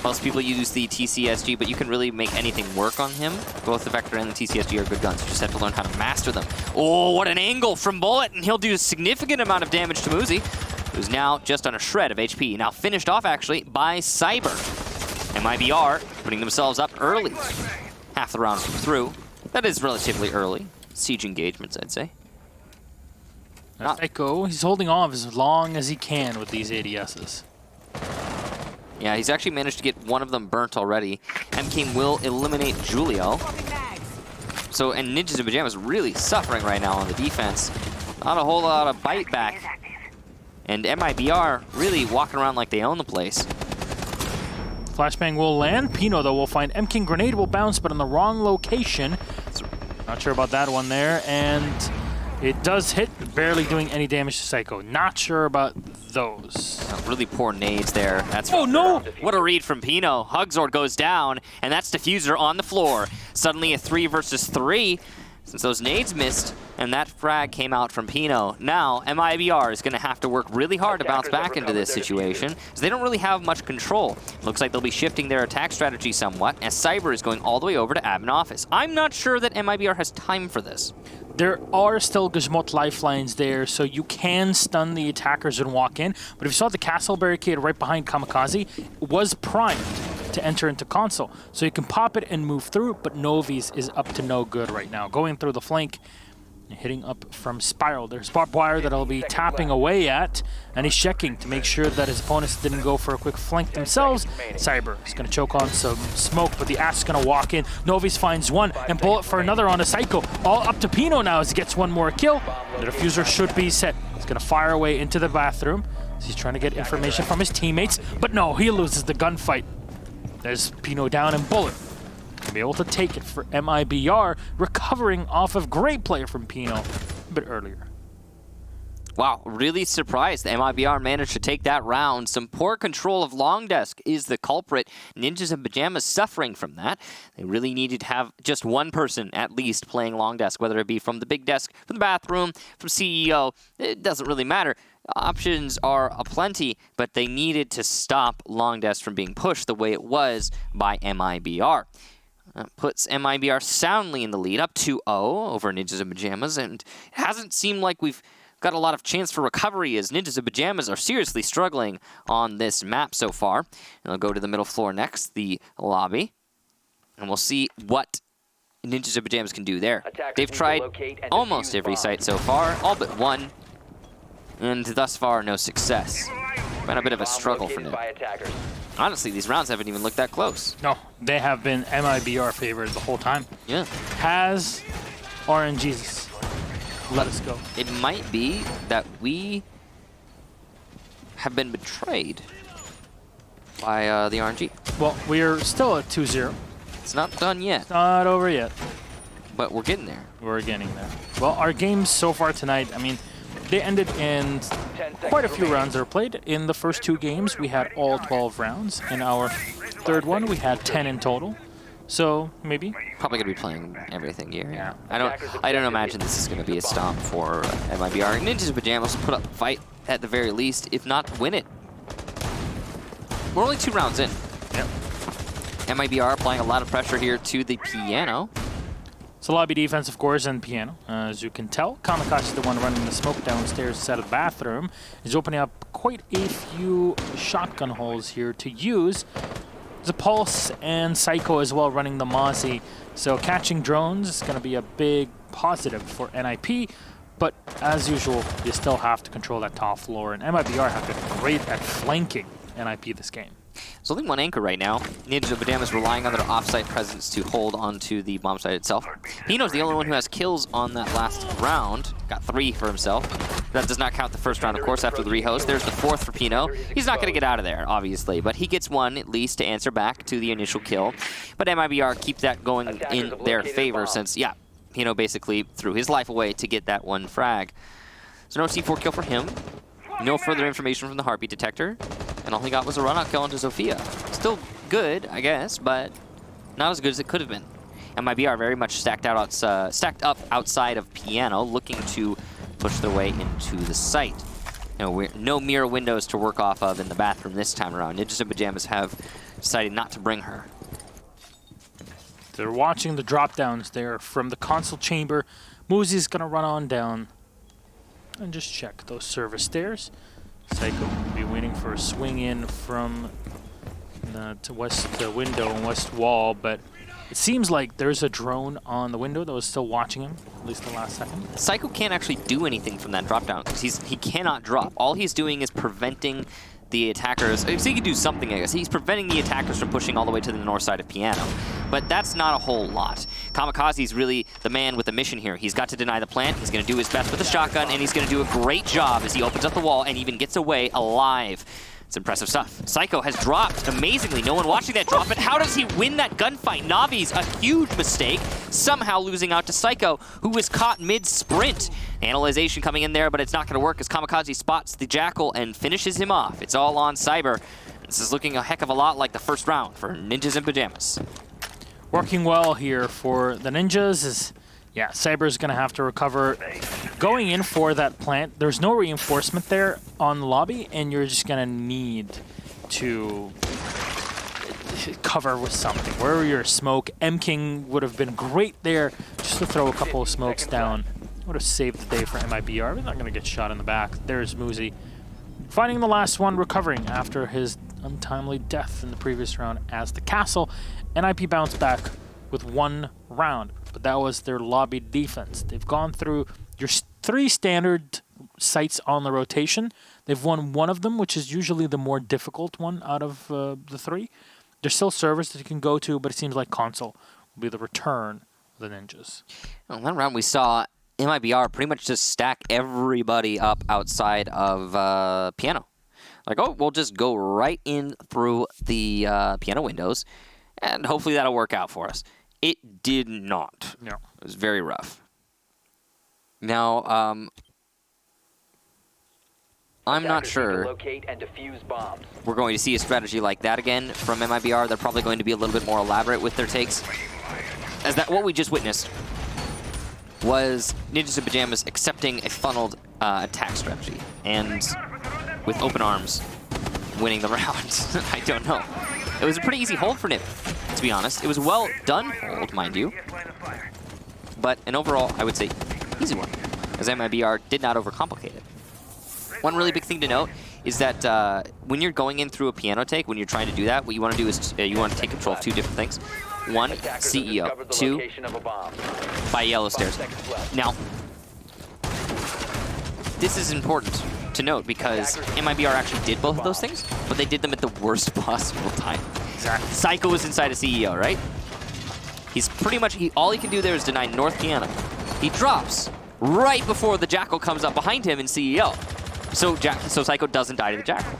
Most people use the TCSG, but you can really make anything work on him. Both the Vector and the TCSG are good guns. You just have to learn how to master them. Oh, what an angle from Bullet, and he'll do a significant amount of damage to Muzi, who's now just on a shred of HP. Now finished off, actually, by Cyber. MIBR putting themselves up early. Half the round through. That is relatively early. Siege engagements, I'd say.
Echo, he's holding off as long as he can with these ADSs.
Yeah, he's actually managed to get one of them burnt already. MK will eliminate Julio. So, and Ninjas in Pyjamas really suffering right now on the defense. Not a whole lot of bite back. And MIBR really walking around like they own the place.
Flashbang will land. Pino, though, will find MK grenade will bounce, but in the wrong location. Not sure about that one there. And it does hit, barely doing any damage to Psycho. Not sure about those.
Really poor nades there. That's
oh, no!
What a read from Pino. Hugzord goes down, and that's Diffuser on the floor. Suddenly a 3 versus 3. since those nades missed and that frag came out from Pino, now MIBR is going to have to work really hard to bounce back into this situation, because they don't really have much control. Looks like they'll be shifting their attack strategy somewhat, as Cyber is going all the way over to admin office. I'm not sure that MIBR has time for this.
There are still Gizmot lifelines there, so you can stun the attackers and walk in. But if you saw the castle barricade right behind Kamikaze, it was primed to enter into console. So you can pop it and move through, but Novi's is up to no good right now. Going through the flank, hitting up from Spiral. There's barbed wire that he'll be tapping away at, and he's checking to make sure that his opponents didn't go for a quick flank themselves. Cyber is going to choke on some smoke, but the Ash is going to walk in. Novi's finds one, and bullet for another on a Psycho. All up to Pino now as he gets one more kill. The diffuser should be set. He's going to fire away into the bathroom. He's trying to get information from his teammates, but no, he loses the gunfight. There's Pino down and bullet. Be able to take it for MIBR, recovering off of great play from Pino a bit earlier.
Wow, really surprised MIBR managed to take that round. Some poor control of long desk is the culprit. Ninjas and Pyjamas suffering from that. They really needed to have just one person at least playing long desk, whether it be from the big desk, from the bathroom, from CEO. It doesn't really matter. Options are aplenty, but they needed to stop long desk from being pushed the way it was by MIBR. That puts MIBR soundly in the lead, up 2-0 over Ninjas and Pyjamas, and it hasn't seemed like we've got a lot of chance for recovery, as Ninjas and Pyjamas are seriously struggling on this map so far. And I'll go to the middle floor next, the lobby, and we'll see what Ninjas and Pyjamas can do there. They've tried almost every site so far, all but one, and thus far no success. Been a bit of a struggle for them. Honestly, these rounds haven't even looked that close.
No, they have been MIBR favored the whole time.
Yeah.
Has RNG's let us go.
It might be that we have been betrayed by the RNG.
Well, we are still at 2-0.
It's not done yet.
It's not over yet.
But we're getting there.
We're getting there. Well, our games so far tonight, I mean, they ended in quite a few rounds that were played. In the first two games, we had all 12 rounds. In our third one, we had 10 in total. So maybe
probably gonna be playing everything here. Yeah. I don't imagine this is gonna be a stomp for MIBR. Ninjas and Pyjamas will put up a fight at the very least, if not win it. We're only 2 rounds in.
Yep.
MIBR applying a lot of pressure here to the piano.
So lobby defense, of course, and piano. As you can tell, Kamikaze is the one running the smoke downstairs inside of the bathroom. He's opening up quite a few shotgun holes here to use. There's a Pulse and Psycho as well running the Mozzie. So catching drones is going to be a big positive for NIP. But as usual, you still have to control that top floor. And MIBR have been great at flanking NIP this game.
There's only one anchor right now. Ninjas and Pyjamas relying on their off-site presence to hold onto the bomb site itself. Pino's the only one who has kills on that last round. Got 3 for himself. That does not count the first round, of course, after the rehost. There's the 4th for Pino. He's not going to get out of there, obviously, but he gets 1 at least to answer back to the initial kill. But MIBR keep that going in their favor since, yeah, Pino basically threw his life away to get that 1 frag. So no C4 kill for him. No further information from the heartbeat detector. And all he got was a run-out kill into Zofia. Still good, I guess, but not as good as it could have been. MIBR very much stacked up outside of piano, looking to push their way into the site. No mirror windows to work off of in the bathroom this time around. Ninjas and Pyjamas have decided not to bring her.
They're watching the drop-downs there from the console chamber. Moosey's going to run on down and just check those service stairs. Psycho will be waiting for a swing in from the west window and west wall, but it seems like there's a drone on the window that was still watching him, at least the last second.
Psycho can't actually do anything from that drop down because he cannot drop. All he's doing is preventing the attackers. So he can do something, I guess. He's preventing the attackers from pushing all the way to the north side of piano. But that's not a whole lot. Kamikaze's really the man with the mission here. He's got to deny the plant. He's going to do his best with the shotgun, and he's going to do a great job as he opens up the wall and even gets away alive. It's impressive stuff. Psycho has dropped amazingly. No one watching that drop, but how does he win that gunfight? Navi's a huge mistake, somehow losing out to Psycho, who was caught mid-sprint. Analyzation coming in there, but it's not going to work as Kamikaze spots the Jackal and finishes him off. It's all on Cyber. This is looking a heck of a lot like the first round for Ninjas and Pyjamas.
Working well here for the Ninjas is Yeah, Cyber's going to have to recover. Going in for that plant, there's no reinforcement there on the lobby, and you're just going to need to cover with something. Wherever your smoke, M-King would have been great there just to throw a couple of smokes down. Would have saved the day for MIBR. We're not going to get shot in the back. There's Muzi. Finding the last one, recovering after his untimely death in the previous round as the castle. NIP bounced back with 1 round, but that was their lobby defense. They've gone through your 3 standard sites on the rotation. They've won 1 of them, which is usually the more difficult one out of the 3. There's still servers that you can go to, but it seems like Consul will be the return of the Ninjas.
Well, that round we saw MIBR pretty much just stack everybody up outside of Piano. Like, oh, we'll just go right in through the Piano windows, and hopefully that'll work out for us. It did not.
No.
It was very rough. Now, I'm not sure we're going to see a strategy like that again from MIBR. They're probably going to be a little bit more elaborate with their takes. As that, what we just witnessed was Ninjas in Pyjamas accepting a funneled attack strategy, and with open arms, winning the round. I don't know. It was a pretty easy hold for Nip, to be honest. It was a well done hold, mind you, but an overall, I would say, easy one, as MIBR did not overcomplicate it. One really big thing to note is that when you're going in through a piano take, when you're trying to do that, what you want to do is you want to take control of 2 different things. 1, CEO. 2, by yellow stairs. Now, this is important to note because MIBR actually did both of those things, but they did them at the worst possible time.
Exactly.
Psycho was inside a CEO, right? He's pretty much, all he can do there is deny North Piano. He drops right before the Jackal comes up behind him in CEO. So Psycho doesn't die to the Jackal.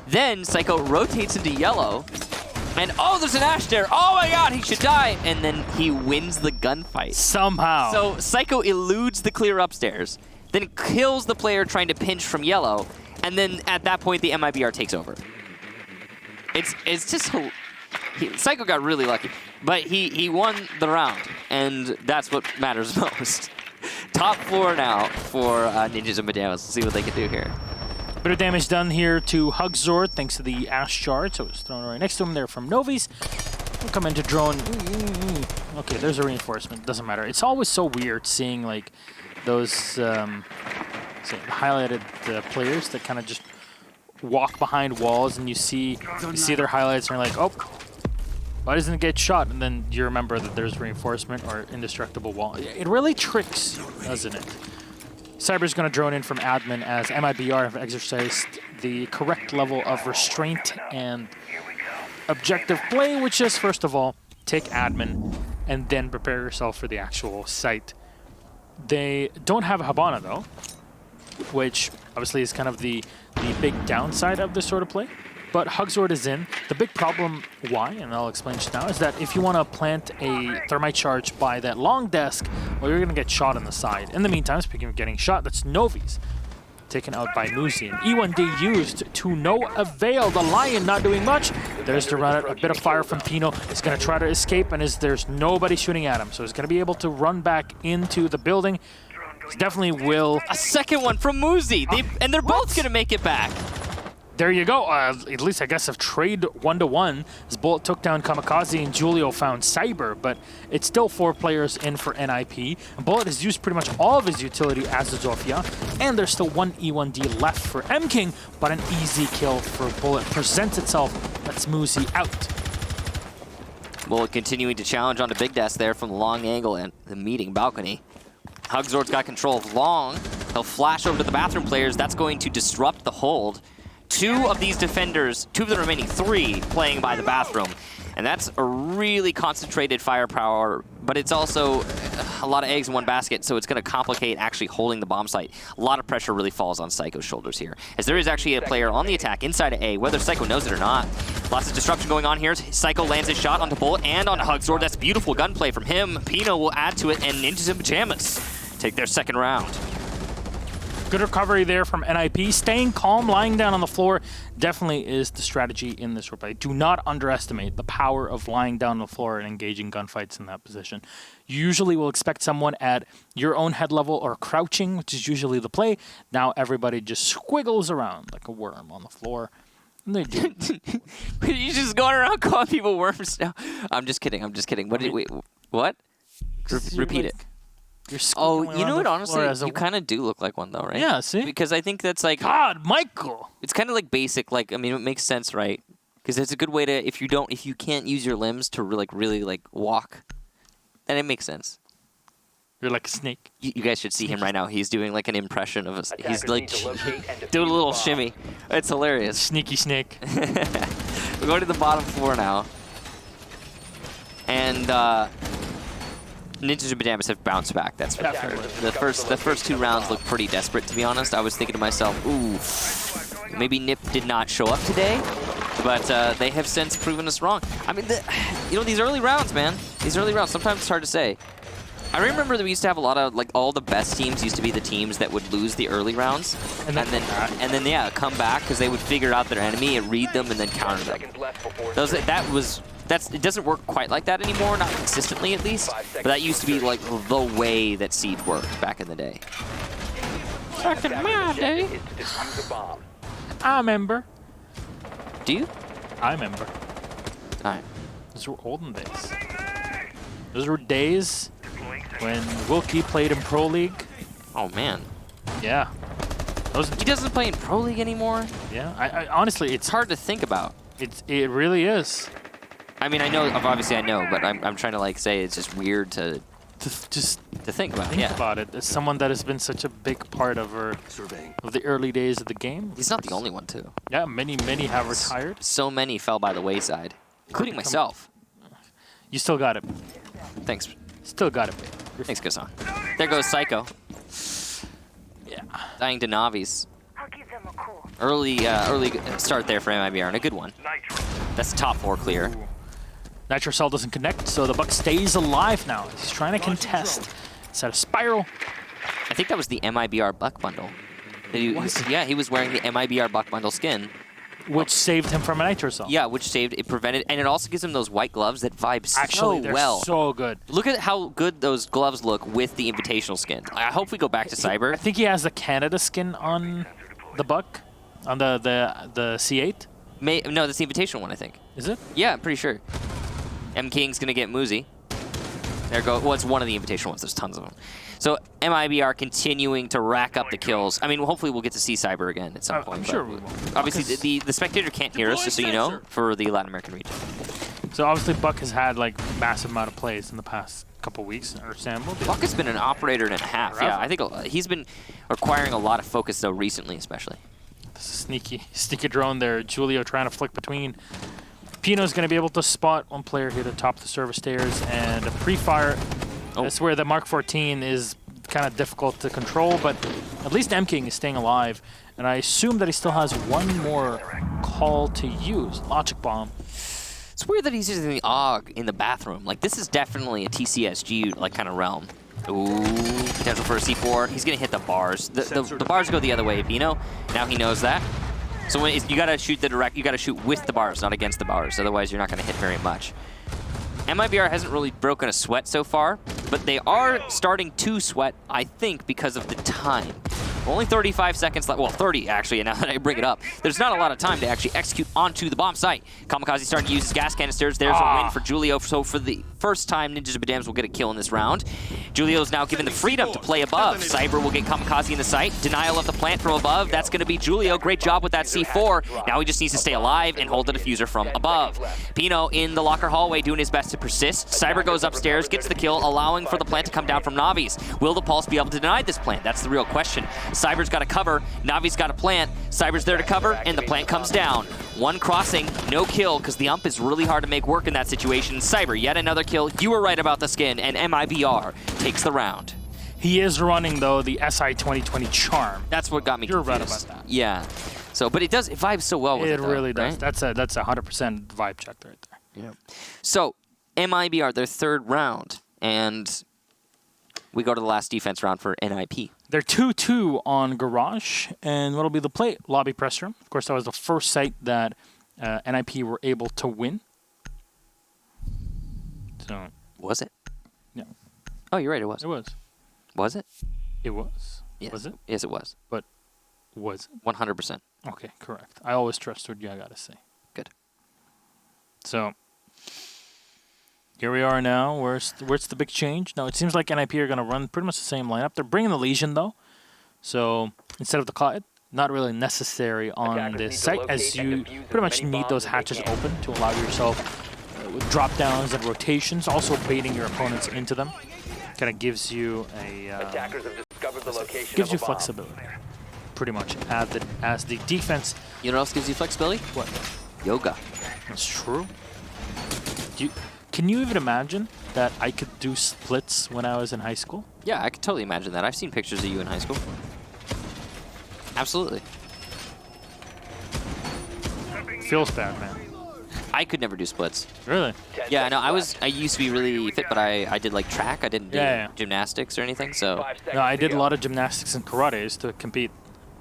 Then Psycho rotates into yellow, and oh, there's an Ash there. Oh my god, he should die. And then he wins the gunfight.
Somehow.
So Psycho eludes the clear upstairs, then kills the player trying to pinch from yellow, and then at that point the MIBR takes over. It's just Psycho got really lucky, but he won the round, and that's what matters most. Top 4 now for Ninjas in Pyjamas. Let's see what they can do here.
Bit of damage done here to Hugzord thanks to the Ash Shard, so it's thrown right next to him there from Novi's. We'll come into drone. Okay, there's a reinforcement. Doesn't matter. It's always so weird seeing like those highlighted players that kind of just walk behind walls, and you see their highlights, and you're like, oh, why doesn't it get shot? And then you remember that there's reinforcement or indestructible wall. It really tricks, doesn't it? Cyber's going to drone in from admin as MIBR have exercised the correct level of restraint and objective play, which is, first of all, take admin and then prepare yourself for the actual site. They don't have a Habana, though, which obviously is kind of the big downside of this sort of play. But Hugzord is in. The big problem, why, and I'll explain just now, is that if you want to plant a thermite charge by that long desk, well, you're going to get shot on the side. In the meantime, speaking of getting shot, that's Novi's. Taken out by Muzi. And E1D used to no avail. The Lion not doing much. There's the run out. A bit of fire from Pino. He's going to try to escape, and there's nobody shooting at him. So he's going to be able to run back into the building. He definitely will.
A second one from Muzi. And they're both going to make it back.
There you go. At least I guess a trade 1-to-1. As Bullet took down Kamikaze and Julio found Cyber, but it's still 4 players in for NIP. And Bullet has used pretty much all of his utility as the Zofia, and there's still 1 E1D left for M-King, but an easy kill for Bullet presents itself. That's Muzi out.
Bullet continuing to challenge onto Big Desk there from the long angle and the meeting balcony. Hugzord's got control of long. He'll flash over to the bathroom players. That's going to disrupt the hold. 2 of these defenders, 2 of the remaining 3 playing by the bathroom. And that's a really concentrated firepower, but it's also a lot of eggs in one basket, so it's going to complicate actually holding the bomb site. A lot of pressure really falls on Psycho's shoulders here, as there is actually a player on the attack inside of A, whether Psycho knows it or not. Lots of disruption going on here. Psycho lands his shot onto Bullet and onto Hugzord. That's beautiful gunplay from him. Pino will add to it, and Ninjas in Pyjamas take their second round.
Good recovery there from NIP. Staying calm, lying down on the floor, definitely is the strategy in this replay. Do not underestimate the power of lying down on the floor and engaging gunfights in that position. You usually will expect someone at your own head level or crouching, which is usually the play. Now everybody just squiggles around like a worm on the floor. And they do.
You're just going around calling people worms now. I'm just kidding. What? Repeat it. Oh, you know what? Honestly, you kind of do look like one, though, right?
Yeah, see?
Because I think that's like...
God, Michael!
It's kind of like basic, like, I mean, it makes sense, right? Because it's a good way to, if you can't use your limbs to really walk, then it makes sense.
You're like a snake.
You guys should see him right now. He's doing like an impression of us. He's like doing a little shimmy. It's hilarious.
Sneaky snake.
We're going to the bottom floor now. And Ninjas and Pyjamas have bounced back. That's for sure. The first 2 rounds looked pretty desperate, to be honest. I was thinking to myself, ooh, maybe Nip did not show up today, but they have since proven us wrong. I mean, these early rounds, man. These early rounds, sometimes it's hard to say. I remember that we used to have a lot of, like, all the best teams used to be the teams that would lose the early rounds, and then yeah, come back because they would figure out their enemy and read them and then counter them. It doesn't work quite like that anymore, not consistently at least, but that used to be like the way that Siege worked back in the day.
Back in my day. I remember.
Do you?
I remember.
Alright.
Those were olden days. Those were days when Wilkie played in Pro League.
Oh man.
Yeah.
He doesn't play in Pro League anymore?
Yeah. I honestly, it's
hard to think about.
It really is.
I mean, obviously I know, but I'm trying to like say it's just weird to think about.
Think about it. As someone that has been such a big part of the early days of the game.
He's not the only one too.
Yeah, many have retired.
So many fell by the wayside, including myself.
You still got it.
Thanks.
Still got it, babe.
Thanks, Kazan. There goes Psycho.
Yeah.
Dying to Navi's. Early start there for MIBR, and a good one. That's the top 4 clear.
Ooh. Nitro Cell doesn't connect, so the Buck stays alive now. He's trying to contest. Set a spiral.
I think that was the MIBR Buck bundle. Yeah, he was wearing the MIBR Buck bundle skin.
Which saved him from a Nitro Cell.
Yeah, which prevented, and it also gives him those white gloves that vibe
Actually,
so well.
So good.
Look at how good those gloves look with the Invitational skin. I hope we go back to Cyber.
I think he has the Canada skin on the Buck, on the C8.
No, that's the Invitational one, I think.
Is it?
Yeah, I'm pretty sure. M King's gonna get Muzi. There goes. Well, it's one of the Invitational ones. There's tons of them. So MIBR continuing to rack up the kills. I mean, hopefully we'll get to see Cyber again at some point.
I'm sure we will.
Obviously, the spectator can't hear us, just so you know, for the Latin American region.
So obviously Buck has had like massive amount of plays in the past couple weeks. Understandable.
Buck has been an operator and a half. Yeah, I think he's been acquiring a lot of focus though recently, especially.
This is sneaky drone there. Julio trying to flick between. Pino's going to be able to spot one player here to top the service stairs and a pre-fire. Oh. That's where the Mark 14 is kind of difficult to control, but at least M King is staying alive. And I assume that he still has one more call to use. Logic Bomb.
It's weird that he's using the AUG in the bathroom. Like, this is definitely a TCSG like kind of realm. Ooh, potential for a C4. He's going to hit the bars. The bars go the other way, Pino. Now he knows that. So when you gotta shoot you gotta shoot with the bars, not against the bars. Otherwise, you're not gonna hit very much. MIBR hasn't really broken a sweat so far, but they are starting to sweat, I think, because of the time. Only 35 seconds left. Well, 30 actually, and now that I bring it up. There's not a lot of time to actually execute onto the bomb site. Kamikaze starting to use his gas canisters. There's a win for Julio. So for the first time, Ninjas and Pyjamas will get a kill in this round. Julio's now given the freedom to play above. Cyber will get Kamikaze in the site. Denial of the plant from above. That's going to be Julio. Great job with that C4. Now he just needs to stay alive and hold the diffuser from above. Pino in the locker hallway doing his best to persist. Cyber goes upstairs, gets the kill, allowing for the plant to come down from Navi's. Will the Pulse be able to deny this plant? That's the real question. Cyber's got to cover. Navi's got a plant. Cyber's there to cover, and the plant comes down. One crossing, no kill, because the ump is really hard to make work in that situation. Cyber, yet another kill. You were right about the skin, and MIBR takes the round.
He is running, though, the SI 2020 charm.
That's what got me confused.
You're right about that.
Yeah. So, but it vibes so well with it,
It really does.
Right?
That's a 100% vibe check right there.
Yeah. So, MIBR, their third round, and we go to the last defense round for NIP.
They're 2-2 on Garage, and what'll be the play? Lobby press room. Of course, that was the first site that NIP were able to win. So
Was it?
yeah,
Oh, you're right. It was.
it was.
Was it?
It was.
Yes.
Was it?
Yes, it was.
But was it?
100%.
Okay, correct. I always trust what you gotta say.
Good.
So here we are now. Where's the big change? No, it seems like NIP are gonna run pretty much the same lineup. They're bringing the Legion though, so instead of the Cloud, not really necessary on this site, as you pretty much need those hatches open to allow yourself with drop downs and rotations, also baiting your opponents into them. Kind of gives you gives you flexibility, pretty much as the defense.
You know what else gives you flexibility?
What?
Yoga.
That's true. Can you even imagine that I could do splits when I was in high school?
Yeah, I could totally imagine that. I've seen pictures of you in high school. Absolutely.
Feels bad, man.
I could never do splits.
Really?
Yeah, no, I used to be really fit, but I did like track. I didn't do gymnastics or anything, so.
No, I did a lot of gymnastics and karate to compete.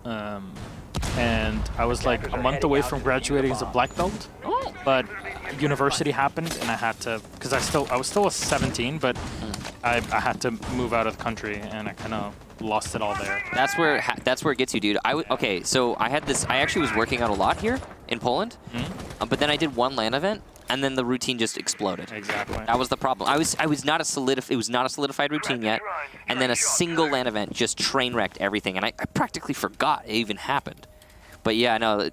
And I was like a month away from graduating as a black belt. But university happened, and I had to, because I was still 17, but I had to move out of the country, and I kind of lost it all there.
That's where it gets you, dude. Okay, so I actually was working out a lot here in Poland, but then I did one LAN event, and then the routine just exploded.
Exactly.
That was the problem. It was not a solidified routine yet, and then a single LAN event just train wrecked everything, and I practically forgot it even happened. But yeah, no,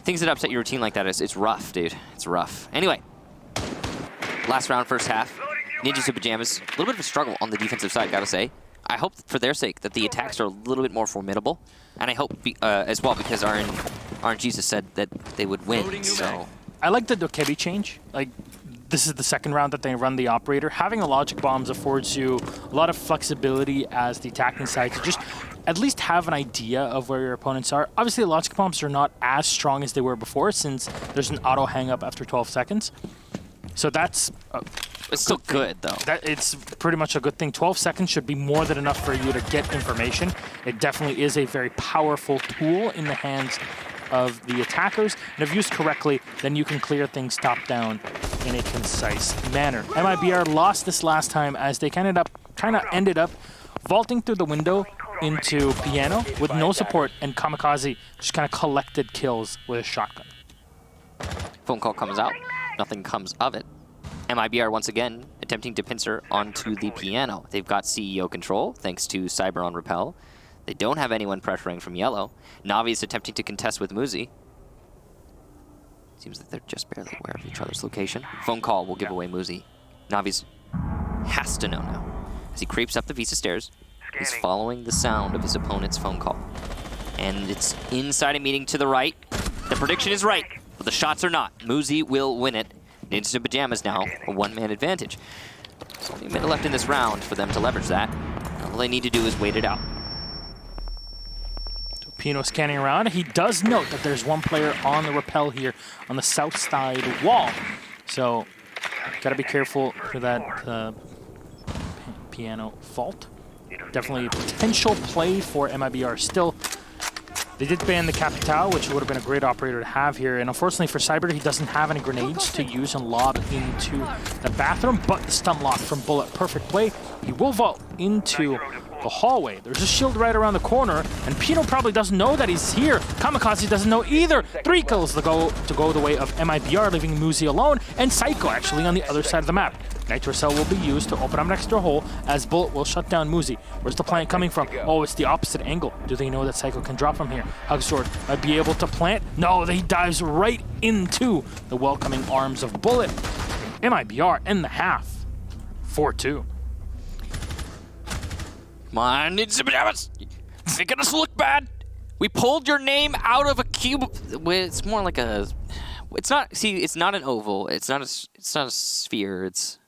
things that upset your routine like that, it's rough, dude. It's rough. Anyway, last round, first half. Ninjas and Pyjamas, a little bit of a struggle on the defensive side, gotta say. I hope, for their sake, that the attacks are a little bit more formidable, and I hope as well because RNGesus said that they would win. So
I like the Dokebi change. Like, this is the second round that they run the operator. Having the logic bombs affords you a lot of flexibility as the attacking side to just at least have an idea of where your opponents are. Obviously, the logic bombs are not as strong as they were before, since there's an auto hang up after 12 seconds. So that's
it's still good, though.
It's pretty much a good thing. 12 seconds should be more than enough for you to get information. It definitely is a very powerful tool in the hands of the attackers. And if used correctly, then you can clear things top down in a concise manner. MIBR lost this last time as they kind of ended up vaulting through the window into Piano with no support, and Kamikaze just kind of collected kills with a shotgun.
Phone call comes out. Nothing comes of it. MIBR once again attempting to pincer onto the Piano. They've got CEO control thanks to Cyber on Repel. They don't have anyone pressuring from yellow. Navi is attempting to contest with Muzi. Seems that they're just barely aware of each other's location. Phone call will give away Muzi. Navi's has to know now. As he creeps up the Visa stairs, he's following the sound of his opponent's phone call. And it's inside a meeting to the right. The prediction is right, but the shots are not. Muzi will win it. Ninjas and Pyjamas now, a one-man advantage. There's only a minute left in this round for them to leverage that. All they need to do is wait it out.
So Pino scanning around. He does note that there's one player on the rappel here on the south side wall. So, gotta be careful for that Piano fault. Definitely a potential play for MIBR still. They did ban the Capital, which would have been a great operator to have here. And unfortunately for Cyber, he doesn't have any grenades to use and lob into the bathroom, but the stun lock from Bullet, perfect play. He will vault into the hallway. There's a shield right around the corner, and Pino probably doesn't know that he's here. Kamikaze doesn't know either. 3 kills to go the way of MIBR, leaving Muzi alone, and Psycho actually on the other side of the map. Nitro Cell will be used to open up next door hole as Bullet will shut down Muzi. Where's the plant coming from? Oh, it's the opposite angle. Do they know that Psycho can drop from here? Hugsword might be able to plant. No, he dives right into the welcoming arms of Bullet. MIBR in the half. 4-2.
Come on, Ninjas and Pyjamas. Making us look bad. We pulled your name out of a cube. It's more like a... It's not... See, it's not an oval. It's not a sphere. It's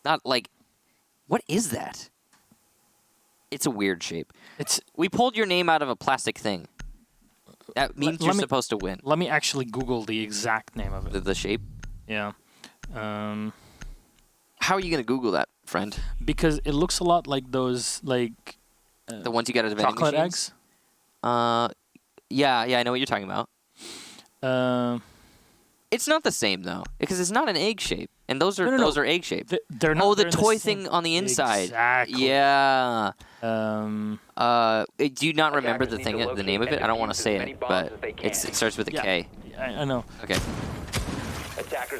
not like... What is that? It's a weird shape. We pulled your name out of a plastic thing. That means you're supposed to win.
Let me actually Google the exact name of it.
The shape?
Yeah.
How are you going to Google that? friend?
Because it looks a lot like those, like...
The ones you get at the vending
chocolate
machines?
eggs?
Yeah, I know what you're talking about. It's not the same though, because it's not an egg shape, and those are those are egg shaped.
They're not.
Oh, the
they're
toy
the
thing on the inside.
Exactly.
Yeah.
Um.
Do you not remember the thing, the name of it? I don't want to say it, but it starts with a K.
I know.
Okay.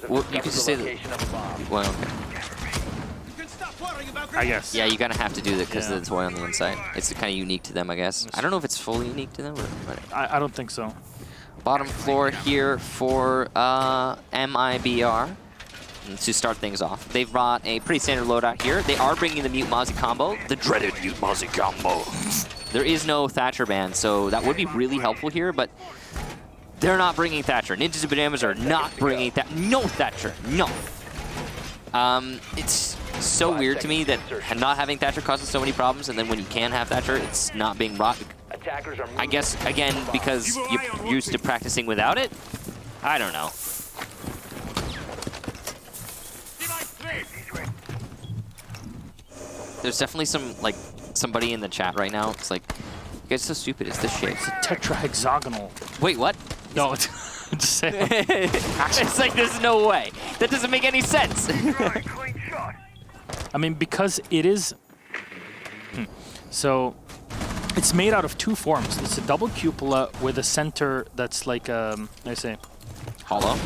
Well, you can just say the. Well, okay.
I guess.
Yeah, you're gonna have to do that because of the toy on the inside. It's kind of unique to them, I guess. I don't know if it's fully unique to them, but
I don't think so.
Bottom floor here for MIBR to start things off. They've brought a pretty standard loadout here. They are bringing the Mute Mozzie combo, the dreaded Mute Mozzie combo. There is no Thatcher ban, so that would be really helpful here, but they're not bringing Thatcher. Ninjas and Pyjamas are not bringing that. No Thatcher, no. It's so weird to me that not having Thatcher causes so many problems, and then when you can have Thatcher, it's not being brought. I guess, again, because you're used to practicing without it? I don't know. There's definitely somebody in the chat right now. It's like, you guys are so stupid. It's this shape.
It's a tetrahexagonal.
Wait, what?
No, it's just saying.
It's like, there's no way. That doesn't make any sense.
I mean, because it is... So, it's made out of two forms. It's a double cupola with a center that's like, I say...
Hollow?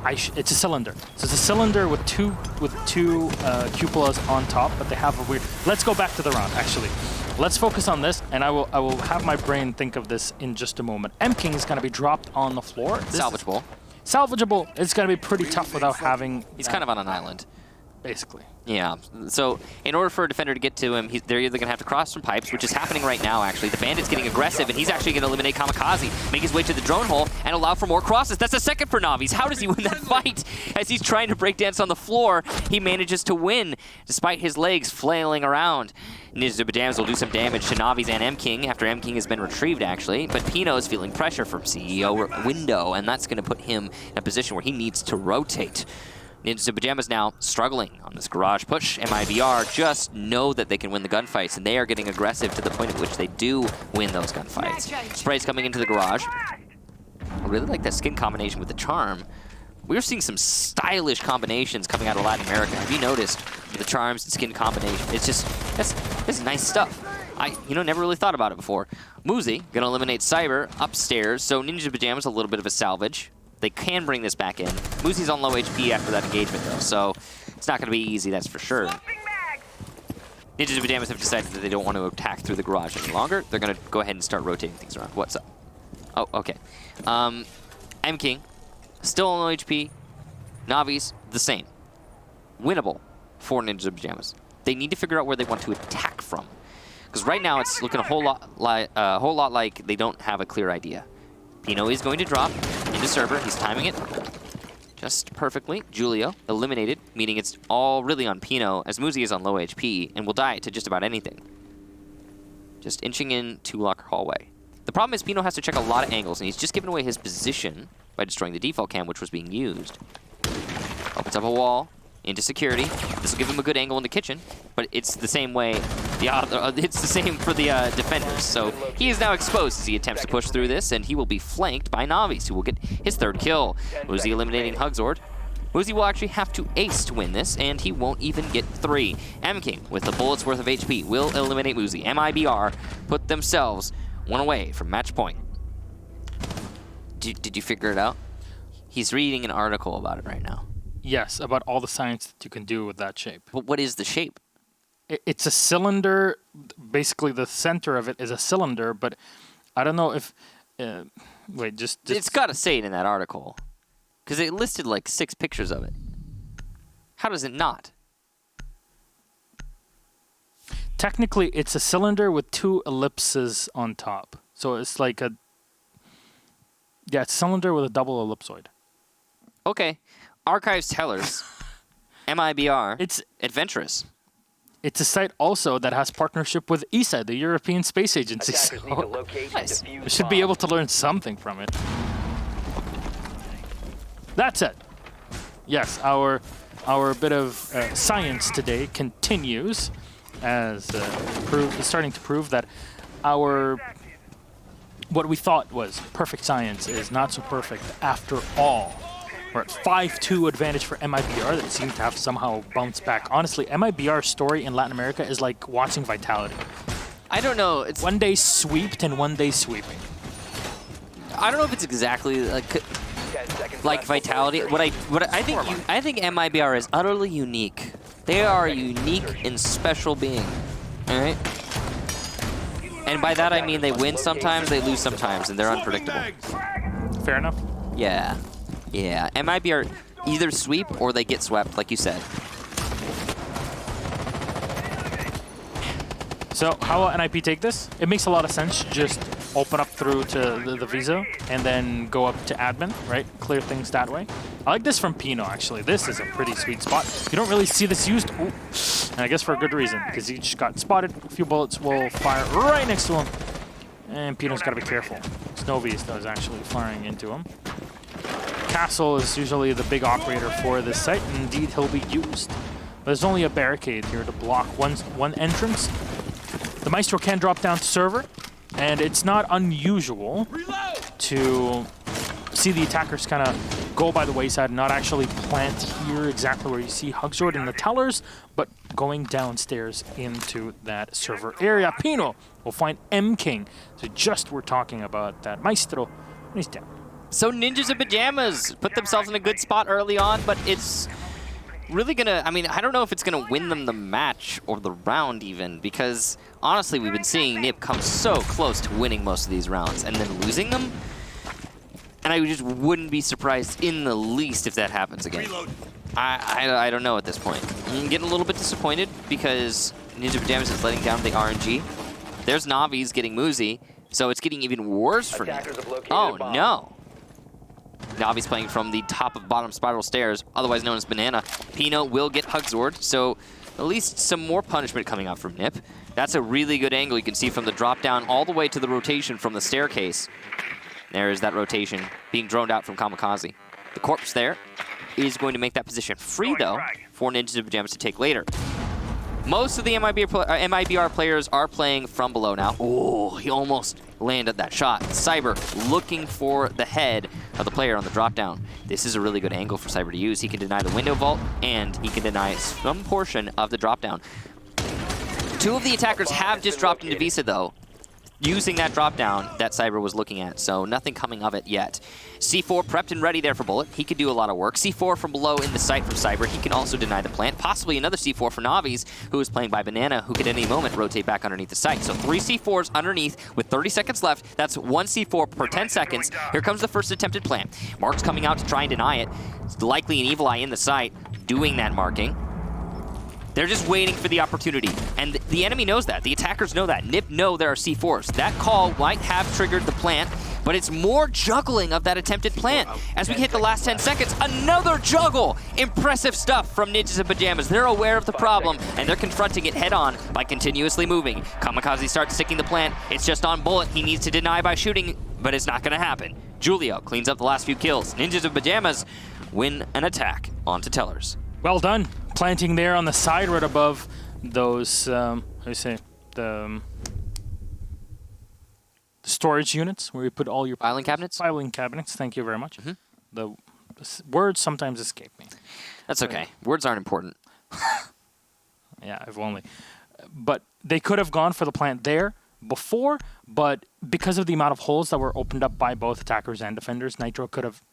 It's a cylinder. So it's a cylinder with two cupolas on top, but they have a weird... Let's go back to the round, actually. Let's focus on this, and I will have my brain think of this in just a moment. M-King is going to be dropped on the floor.
Salvageable.
Salvageable. It's going to be pretty tough without having...
He's kind of on an island.
Basically.
Yeah, so in order for a defender to get to him, they're either going to have to cross some pipes, which is happening right now, actually. The Bandit's getting aggressive, and he's actually going to eliminate Kamikaze, make his way to the drone hole, and allow for more crosses. That's a second for Navi's. How does he win that fight? As he's trying to breakdance on the floor, he manages to win, despite his legs flailing around. Ninjas and Pyjamas will do some damage to Navi's and M-King after M-King has been retrieved, actually. But Pino is feeling pressure from CEO Window, and that's going to put him in a position where he needs to rotate. Ninjas and Pyjamas now struggling on this garage push. MIBR just know that they can win the gunfights, and they are getting aggressive to the point at which they do win those gunfights. Spray's coming into the garage. I really like that skin combination with the charm. We're seeing some stylish combinations coming out of Latin America. Have you noticed the charms and skin combination? It's just, that's nice stuff. I never really thought about it before. Muzi gonna eliminate Cyber upstairs, so Ninjas and Pyjamas a little bit of a salvage. They can bring this back in. Muzi's on low HP after that engagement, though, so it's not going to be easy, that's for sure. Ninjas and Pyjamas have decided that they don't want to attack through the garage any longer. They're going to go ahead and start rotating things around. What's up? Oh, okay. M-King, still on low HP. Navi's, the same. Winnable for Ninjas and Pyjamas. They need to figure out where they want to attack from. Because right now it's looking a whole lot like they don't have a clear idea. Pino is going to drop into server. He's timing it just perfectly. Julio eliminated, meaning it's all really on Pino, as Muzi is on low HP and will die to just about anything. Just inching in to locker hallway. The problem is Pino has to check a lot of angles, and he's just given away his position by destroying the default cam, which was being used. Opens up a wall into security. This will give him a good angle in the kitchen, but it's the same way. It's the same for the defenders. So he is now exposed as he attempts to push through this, and he will be flanked by Navi's, who will get his third kill. Muzi eliminating Hugzord. Muzi will actually have to ace to win this, and he won't even get 3. M-King, with a bullet's worth of HP, will eliminate Muzi. MIBR put themselves one away from match point. Did you figure it out? He's reading an article about it right now.
Yes, about all the science that you can do with that shape.
But what is the shape?
It's a cylinder. Basically, the center of it is a cylinder, but I don't know if... wait, just...
It's got to say it in that article. Because it listed like 6 pictures of it. How does it not?
Technically, it's a cylinder with 2 ellipses on top. So it's like a... Yeah, it's a cylinder with a double ellipsoid.
Okay. Archives tellers. MIBR.
It's
adventurous.
It's a site also that has partnership with ESA, the European Space Agency. So
Nice.
we should be able to learn something from it. That's it. Yes, our our bit of science today continues, as starting to prove that what we thought was perfect science is not so perfect after all. We're at 5-2 advantage for MIBR that seemed to have somehow bounced back. Honestly, MIBR's story in Latin America is like watching Vitality.
I don't know. It's
one day sweeped and one day sweeping.
I don't know if it's exactly like Vitality. What I think MIBR is utterly unique. They are a unique and special being. All right. And by that I mean they win sometimes, they lose sometimes, and they're unpredictable.
Fair enough.
Yeah. Yeah. MIBR either sweep or they get swept, like you said.
So how will NIP take this? It makes a lot of sense. Just open up through to the Visa and then go up to admin, right? Clear things that way. I like this from Pino, actually. This is a pretty sweet spot. You don't really see this used. Ooh. And I guess for a good reason, because he just got spotted. A few bullets will fire right next to him. And Pino's got to be careful. Snovies, though, is actually firing into him. Castle is usually the big operator for this site, and indeed he'll be used. But there's only a barricade here to block one entrance. The Maestro can drop down to server, and it's not unusual to see the attackers kind of go by the wayside and not actually plant here exactly where you see Hugsword and the tellers, but going downstairs into that server area. Pino will find M King. So just we're talking about that Maestro, and he's down.
So Ninjas and Pyjamas put themselves in a good spot early on, but it's really gonna, I mean, I don't know if it's gonna win them the match or the round even, because honestly, we've been seeing NIP come so close to winning most of these rounds and then losing them. And I just wouldn't be surprised in the least if that happens again. I don't know at this point. I'm getting a little bit disappointed because Ninja Pyjamas is letting down the RNG. There's Navi's getting Muzi, so it's getting even worse for NIP. Oh no. Navi's playing from the top of bottom spiral stairs, otherwise known as Banana. Pino will get Hugsword, so at least some more punishment coming out from NIP. That's a really good angle you can see from the drop down all the way to the rotation from the staircase. There is that rotation being droned out from Kamikaze. The corpse there is going to make that position free, though, for Ninjas and Pyjamas to take later. Most of the MIBR players are playing from below now. Oh, he almost landed that shot. Cyber looking for the head of the player on the drop down. This is a really good angle for Cyber to use. He can deny the window vault, and he can deny some portion of the drop down. Two of the attackers have just dropped into Visa, though, using that drop down that Cyber was looking at, so nothing coming of it yet. C4 prepped and ready there for Bullet. He could do a lot of work. C4 from below in the sight from Cyber. He can also deny the plant. Possibly another C4 for Navi's, who is playing by Banana, who could at any moment rotate back underneath the site. So 3 C4s underneath with 30 seconds left. That's 1 C4 per 10 seconds. Here comes the first attempted plant. Mark's coming out to try and deny it. It's likely an Evil Eye in the site doing that marking. They're just waiting for the opportunity, and the enemy knows that. The attackers know that. NIP know there are C4s. That call might have triggered the plant, but it's more juggling of that attempted plant. As we hit the last 10 seconds, another juggle! Impressive stuff from Ninjas and Pyjamas. They're aware of the problem, and they're confronting it head-on by continuously moving. Kamikaze starts sticking the plant. It's just on Bullet. He needs to deny by shooting, but it's not going to happen. Julio cleans up the last few kills. Ninjas and Pyjamas win an attack onto Tellers.
Well done. Planting there on the side right above those, how do you say, the storage units where you put all your
filing cabinets.
Filing cabinets. Thank you very much. The words sometimes escape me.
That's okay. Words aren't important.
Yeah, if only. But they could have gone for the plant there before, but because of the amount of holes that were opened up by both attackers and defenders, Nitro could have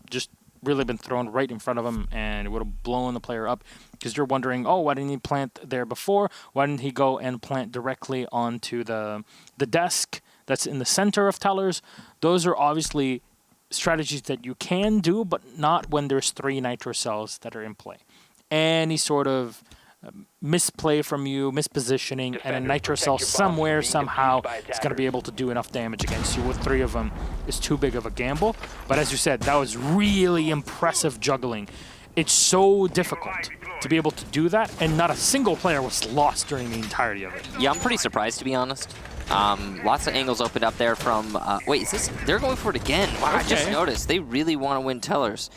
just really been thrown right in front of him, and it would have blown the player up, because you're wondering, oh, why didn't he plant there before? Why didn't he go and plant directly onto the desk that's in the center of Tellers? Those are obviously strategies that you can do, but not when there's 3 Nitro cells that are in play. Any sort of misplay from you, mispositioning, and a Nitro cell somewhere, somehow, is going to be able to do enough damage against you with 3 of them is too big of a gamble. But as you said, that was really impressive juggling. It's so difficult to be able to do that, and not a single player was lost during the entirety of it.
Yeah, I'm pretty surprised, to be honest. Lots of angles opened up there from... wait, is this... They're going for it again. Wow, okay. I just noticed. They really want to win Tellers.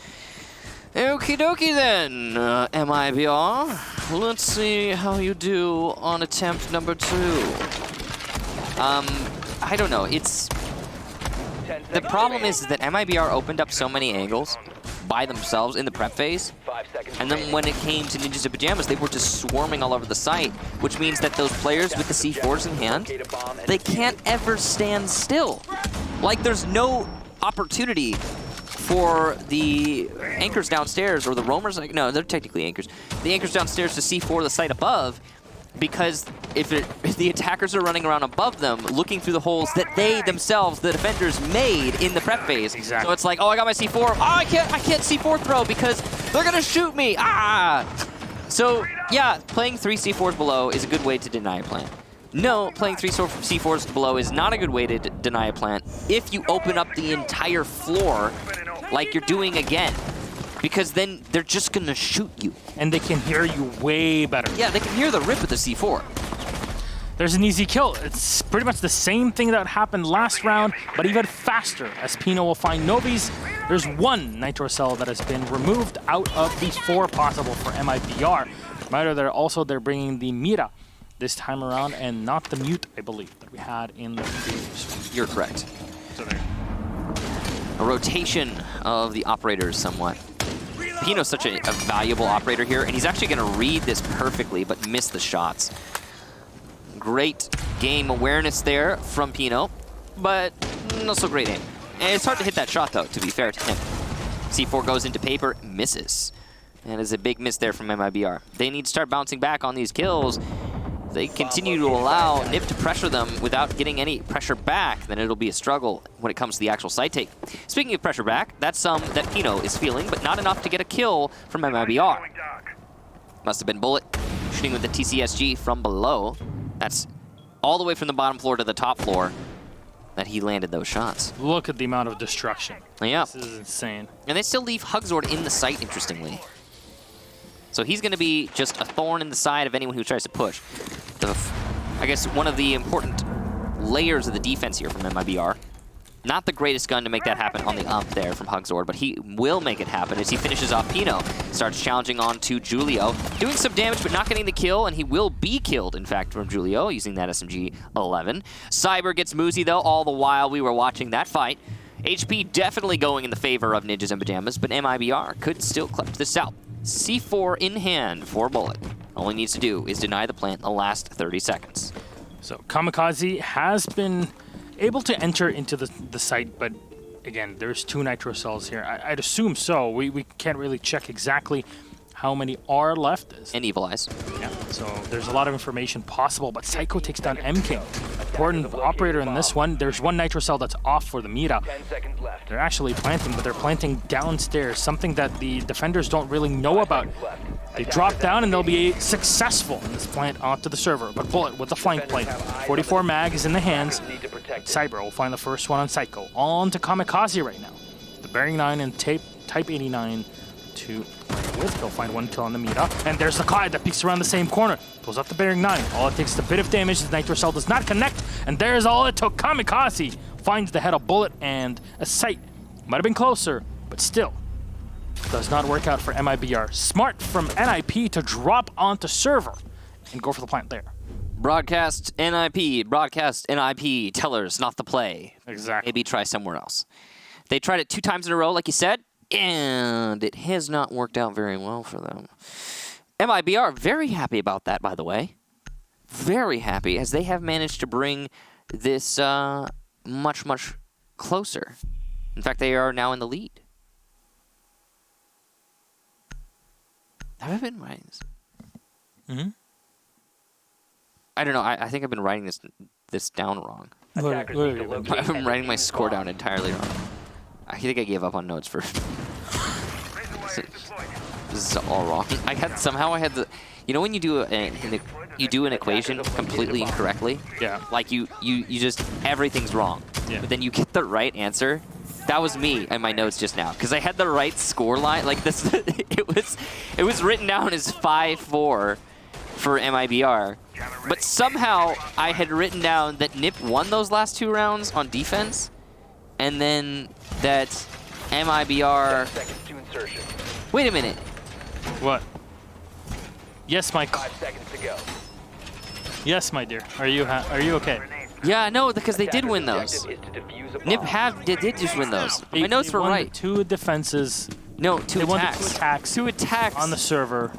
Okie dokie then, MIBR. Let's see how you do on attempt number 2. I don't know. The problem is that MIBR opened up so many angles by themselves in the prep phase, and then when it came to Ninjas in Pyjamas, they were just swarming all over the site, which means that those players with the C4s in hand, they can't ever stand still. Like, there's no opportunity for the anchors downstairs, or the roamers, like, no, they're technically anchors. The anchors downstairs to C4 the site above, because if the attackers are running around above them, looking through the holes that they themselves, the defenders, made in the prep phase.
Exactly.
So it's like, oh, I got my C4. Oh, I can't C4 throw because they're gonna shoot me. Ah! So yeah, playing 3 C4s below is a good way to deny a plant. No, playing 3 C4s below is not a good way to deny a plant if you open up the entire floor like you're doing again. Because then they're just gonna shoot you.
And they can hear you way better.
Yeah, they can hear the rip of the C4.
There's an easy kill. It's pretty much the same thing that happened last round, but even faster, as Pino will find Novi's. There's 1 Nitro Cell that has been removed out of the 4 possible for MIBR. They're bringing the Mira this time around, and not the Mute, I believe, that we had in the previous one.
You're correct.
So there.
A rotation of the operators somewhat. Pino's such a valuable operator here, and he's actually going to read this perfectly, but miss the shots. Great game awareness there from Pino, but not so great aim. And it's hard to hit that shot, though, to be fair to him. C4 goes into paper, misses. And it's a big miss there from MIBR. They need to start bouncing back on these kills. If they continue to allow Nip to pressure them without getting any pressure back, then it'll be a struggle when it comes to the actual site take. Speaking of pressure back, that's some that Pino is feeling, but not enough to get a kill from MIBR. Must have been Bullet shooting with the TCSG from below. That's all the way from the bottom floor to the top floor that he landed those shots.
Look at the amount of destruction.
Yeah.
This is insane.
And they still leave Hugzord in the site, interestingly. So he's going to be just a thorn in the side of anyone who tries to push. I guess one of the important layers of the defense here from MIBR. Not the greatest gun to make that happen on the ump there from Hugzord, but he will make it happen as he finishes off Pino. Starts challenging on to Julio. Doing some damage, but not getting the kill, and he will be killed, in fact, from Julio, using that SMG-11. Cyber gets Muzi, though, all the while we were watching that fight. HP definitely going in the favor of Ninjas in Pyjamas, but MIBR could still clutch this out. C4 in hand for Bullet. All he needs to do is deny the plant the last 30 seconds.
So Kamikaze has been able to enter into the site, but again, there's 2 Nitro Cells here. I'd assume so. We can't really check exactly how many are left.
And Evil Eyes.
Yeah, so there's a lot of information possible, but Psycho takes down M-King. Important operator in this one. There's 1 Nitro Cell that's off for the Mira. They're actually planting, but they're planting downstairs, something that the defenders don't really know about. They drop down and they'll be successful in this plant onto the server, but Bullet with the flank play. 44 mag is in the hands. Cyber will find the first one on Psycho. On to Kamikaze right now. The Bearing 9 and Type 89 to play with. He'll find 1 kill on the Mira. And there's the Clyde that peeks around the same corner. Pulls up the Bearing 9. All it takes is a bit of damage. The Nitro Cell does not connect. And there's all it took. Kamikaze finds the head of Bullet and a sight. Might have been closer, but still. Does not work out for MIBR. Smart from NIP to drop onto server and go for the plant there.
Broadcast NIP, tellers not the play.
Exactly.
Maybe try somewhere else. They tried it 2 times in a row, like you said, and it has not worked out very well for them. MIBR, very happy about that, by the way. Very happy, as they have managed to bring this much, much closer. In fact, they are now in the lead. Have I been writing this?
Mm-hmm.
I don't know. I think I've been writing this down wrong.
What
I'm writing my score down entirely wrong. I think I gave up on notes for. This is all wrong. I had the. You know when you do an equation completely incorrectly?
Yeah.
Like you just everything's wrong.
Yeah.
But then you get the right answer. That was me in my notes just now, because I had the right score line. Like this, it was written down as 5-4 for MIBR, but somehow I had written down that Nip won those last 2 rounds on defense, and then that MIBR Wait a minute.
What? Yes, Michael.
5 seconds to go.
Yes, my dear. Are you okay?
Yeah, no, because they did win those.
Objective is to defuse a
Nip
bomb.
did just win those.
They-
My notes
they
were
won the
right.
2 defenses.
No,
They
2
won the
attacks.
2 attacks
2 attacks.
on the server.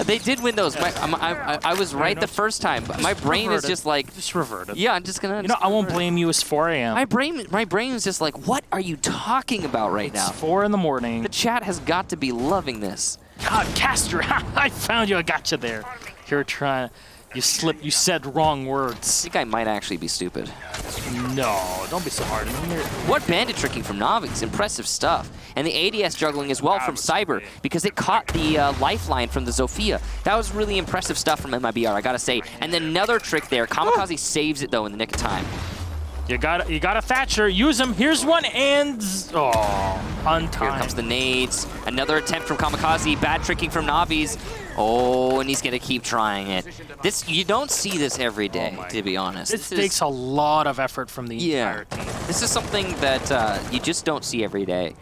They did win those. I was right the first time, but my brain is
reverted.
just like,
Just revert it.
yeah, I'm just gonna.
You know, I won't blame you. It's 4 a.m.
My brain is just like, what are you talking about right
It's
now?
4 in the morning.
The chat has got to be loving this.
God, Caster, I found you. I got you there. You're trying. You slipped. You said wrong
I
words.
think I might actually be stupid.
No, don't be so hard.
What bandit tricking from Navi's? Impressive stuff. And the ADS juggling as well from Cyber because it caught the lifeline from the Zofia. That was really impressive stuff from MIBR, I gotta say. And then another trick there. Kamikaze saves it though in the nick of time.
You got a Thatcher. Use him. Here's one and untimed.
Here comes the nades. Another attempt from Kamikaze. Bad tricking from Navi's. Oh, and he's gonna keep trying it. This you don't see this every day, to be honest.
This takes a lot of effort from the entire team.
This is something that you just don't see every day.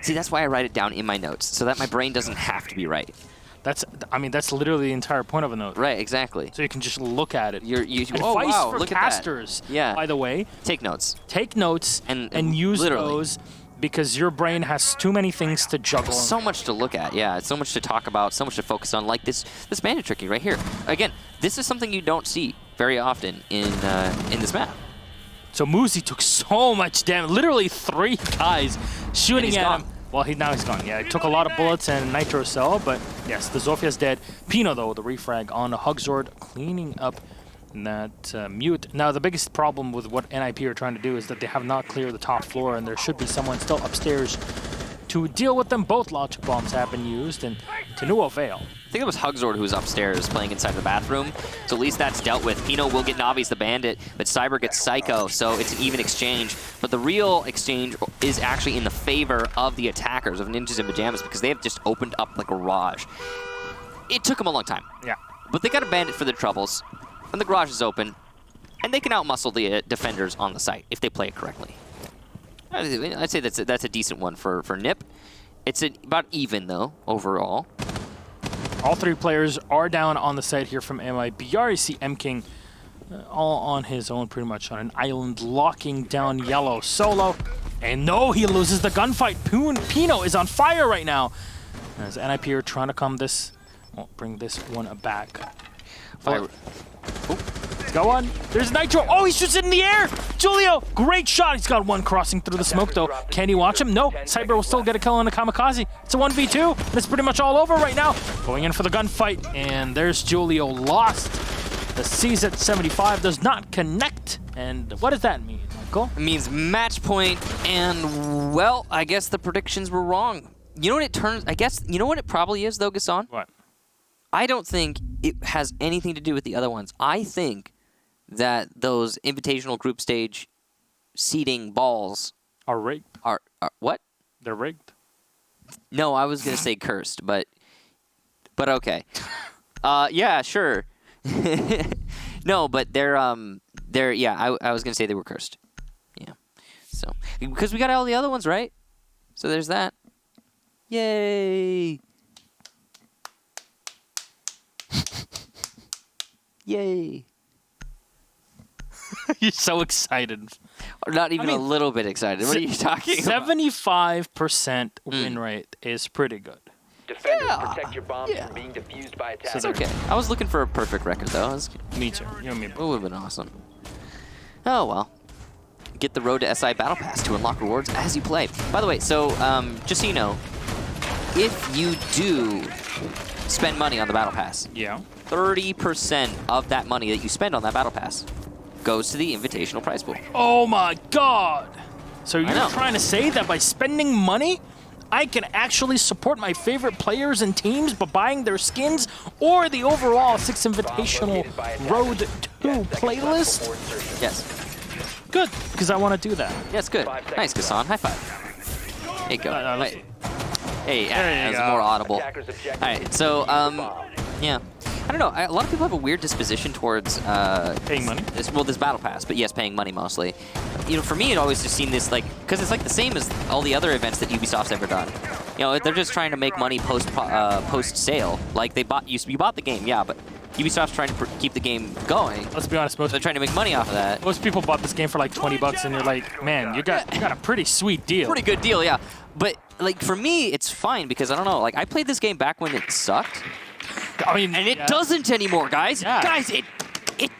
See, that's why I write it down in my notes, so that my brain doesn't have to be right.
I mean, that's literally the entire point of a note.
Right, exactly.
So you can just look at it.
Advice
Oh wow! For
look
casters,
at that. Yeah.
By the way,
Take notes.
take notes
And
use
literally.
those because your brain has too many things to juggle.
So much to look at, yeah. So much to talk about, so much to focus on, like this bandit tricking right here. Again, this is something you don't see very often in this map.
So Muzi took so much damage. Literally 3 guys shooting
he's
at
gone.
him. Well, now he's gone. Yeah, he took a lot of bullets and Nitro Cell, but yes, the Zofia's dead. Pino, though, the refrag on the Hugzord, cleaning up that mute. Now, the biggest problem with what NIP are trying to do is that they have not cleared the top floor, and there should be someone still upstairs to deal with them. Both logic bombs have been used, and to no avail.
I think it was Hugzord who was upstairs playing inside the bathroom, so at least that's dealt with. Pino will get Navi's the bandit, but Cyber gets Psycho, so it's an even exchange. But the real exchange is actually in the favor of the attackers, of Ninjas and Pyjamas, because they have just opened up the garage. It took them a long time,
Yeah.
but they got a bandit for their troubles, and the garage is open, and they can outmuscle the defenders on the site if they play it correctly. I'd say that's a decent one for Nip. It's about even, though, overall.
All 3 players are down on the site here from MIBR. You see M-King all on his own, pretty much on an island, locking down Yellow solo. And no, he loses the gunfight. Pino is on fire right now. As NIP are trying to come this, bring this one back.
Fire.
He's got one. There's Nitro. Oh, he shoots it in the air. Julio, great shot. He's got one crossing through the smoke, though. Can he watch him? No. Cyber will still get a kill on the Kamikaze. It's a 1v2. It's pretty much all over right now. Going in for the gunfight, and there's Julio lost. The CZ 75 does not connect. And what does that mean, Michael?
It means match point, and, well, I guess the predictions were wrong. You know what it turns... I guess... You know what it probably is, though, Gaston?
What?
I don't think it has anything to do with the other ones. I think that those invitational group stage seeding balls
Are rigged.
are what?
They're rigged.
No, I was gonna say cursed, but okay. Yeah, sure. No, but they're yeah. I was gonna say they were cursed. Yeah. So because we got all the other ones right, so there's that. Yay! Yay!
You're so excited.
Not even
mean,
a little bit excited. What are you talking about?
75% win rate is pretty good.
Defenders,
Yeah.
protect your bombs from being defused by attackers.
It's okay. I was looking for a perfect record, though.
Me too. You and me
It
both.
would have been awesome. Oh, well. Get the Road to SI Battle Pass to unlock rewards as you play. By the way, so just so you know, if you do spend money on the Battle Pass,
Yeah.
30% of that money that you spend on that Battle Pass goes to the invitational prize pool.
Oh my god! So you're
know.
trying to say that by spending money, I can actually support my favorite players and teams by buying their skins or the overall 6 Invitational Road 2 playlist?
Yes.
Good, because I want to do that.
Yes, good. Nice, Gassan. High five. There you go.
let's-
Hey,
There you
that was
go.
more audible. All
Attackers objective
right,
is
so,
defuse the bomb.
yeah. I don't know. A lot of people have a weird disposition towards
Paying money?
this battle pass, but yes, paying money mostly. You know, for me, it always just seemed this like because it's like the same as all the other events that Ubisoft's ever done. You know, they're just trying to make money post sale. Like you bought the game, yeah, but Ubisoft's trying to keep the game going.
Let's be honest,
They're trying to make money off of that.
most people bought this game for like $20, and you're like, man, you got a pretty sweet deal.
Pretty good deal, yeah. But like for me, it's fine because I don't know. Like I played this game back when it sucked.
I mean,
And it doesn't anymore, guys.
Yeah.
Guys, it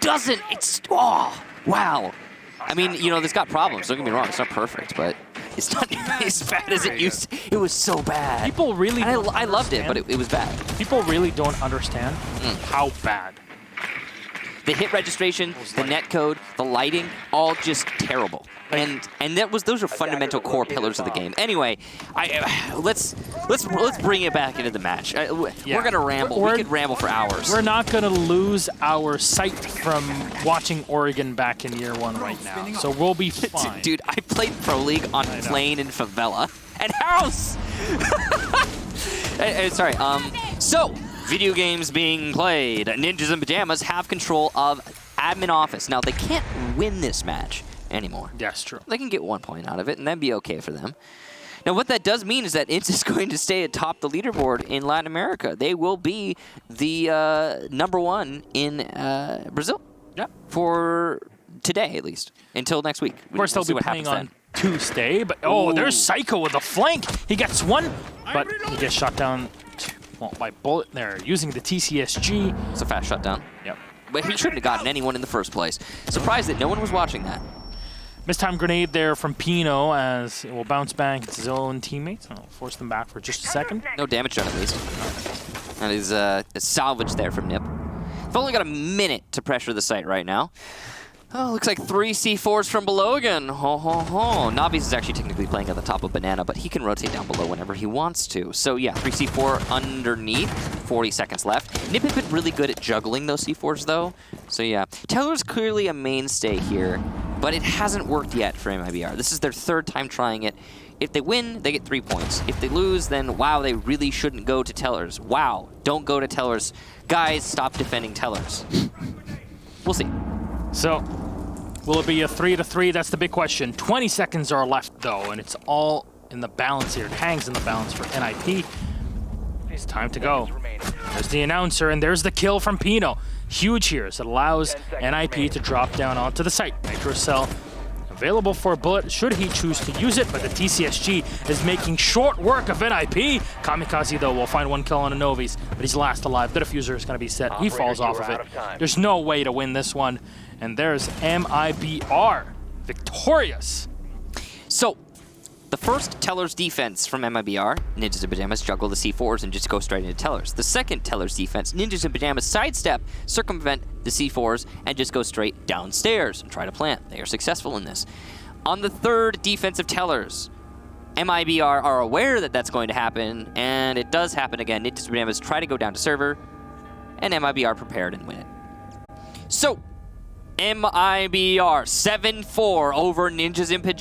doesn't. It's, oh, wow. I mean, you know, it's got problems. Don't get me wrong. It's not perfect, but it's not as bad as it used to. It was so bad.
People really
And
don't
I loved it, but
understand.
it was bad.
People really don't understand how bad.
The hit registration, the netcode, the lighting, all just terrible. And those are fundamental core pillars of the game. Anyway, let's bring it back into the match. We're gonna ramble. We could ramble for hours.
We're not gonna lose our sight from watching Oregon back in year 1 right now, so we'll be fine.
Dude, I played Pro League on plane and favela and house. Sorry. So video games being played. Ninjas in Pajamas have control of admin office. Now they can't win this match anymore.
Yes, true.
They can get 1 point out of it, and that'd be okay for them. Now, what that does mean is that it's just going to stay atop the leaderboard in Latin America. They will be the #1 in Brazil.
Yeah.
For today, at least, until next week.
Of course, they'll be playing on Tuesday, but there's Psycho with a flank. He gets one, but he gets shot down by bullet there using the TCSG.
It's a fast shutdown.
Yep.
But he shouldn't have gotten anyone in the first place. Surprised that no one was watching that.
Mistime grenade there from Pino as it will bounce back its own teammates. I'll force them back for just a second.
No damage done, at least. That is a salvage there from Nip. They've only got a minute to pressure the site right now. Oh, looks like 3 C4s from below again. Ho, ho, ho. Navi's is actually technically playing at the top of Banana, but he can rotate down below whenever he wants to. So yeah, 3 C4 underneath, 40 seconds left. Nip has been really good at juggling those C4s, though. So yeah, Teller's clearly a mainstay here, but it hasn't worked yet for MIBR. This is their 3rd time trying it. If they win, they get 3 points. If they lose, then wow, they really shouldn't go to Tellers. Wow, don't go to Tellers. Guys, stop defending Tellers. We'll see.
So, will it be a 3-3? That's the big question. 20 seconds are left, though, and it's all in the balance here. It hangs in the balance for NIP. It's time to go. There's the announcer, and there's the kill from Pino. Huge here, as it allows NIP to drop down onto the site. Nitro Cell available for a bullet should he choose to use it, but the TCSG is making short work of NIP. Kamikaze, though, will find 1 kill on a Novi's, but he's last alive. The diffuser is going to be set. He falls off of it. There's no way to win this one. And there's MIBR victorious.
So, the first Teller's defense from MIBR, Ninjas in Pajamas juggle the C4s and just go straight into Tellers. The second Teller's defense, Ninjas in Pajamas sidestep, circumvent the C4s, and just go straight downstairs and try to plant. They are successful in this. On the third defensive Tellers, MIBR are aware that that's going to happen, and it does happen again. Ninjas in Pajamas try to go down to server, and MIBR prepared and win it. So, MIBR 7-4 over Ninjas in Pajamas.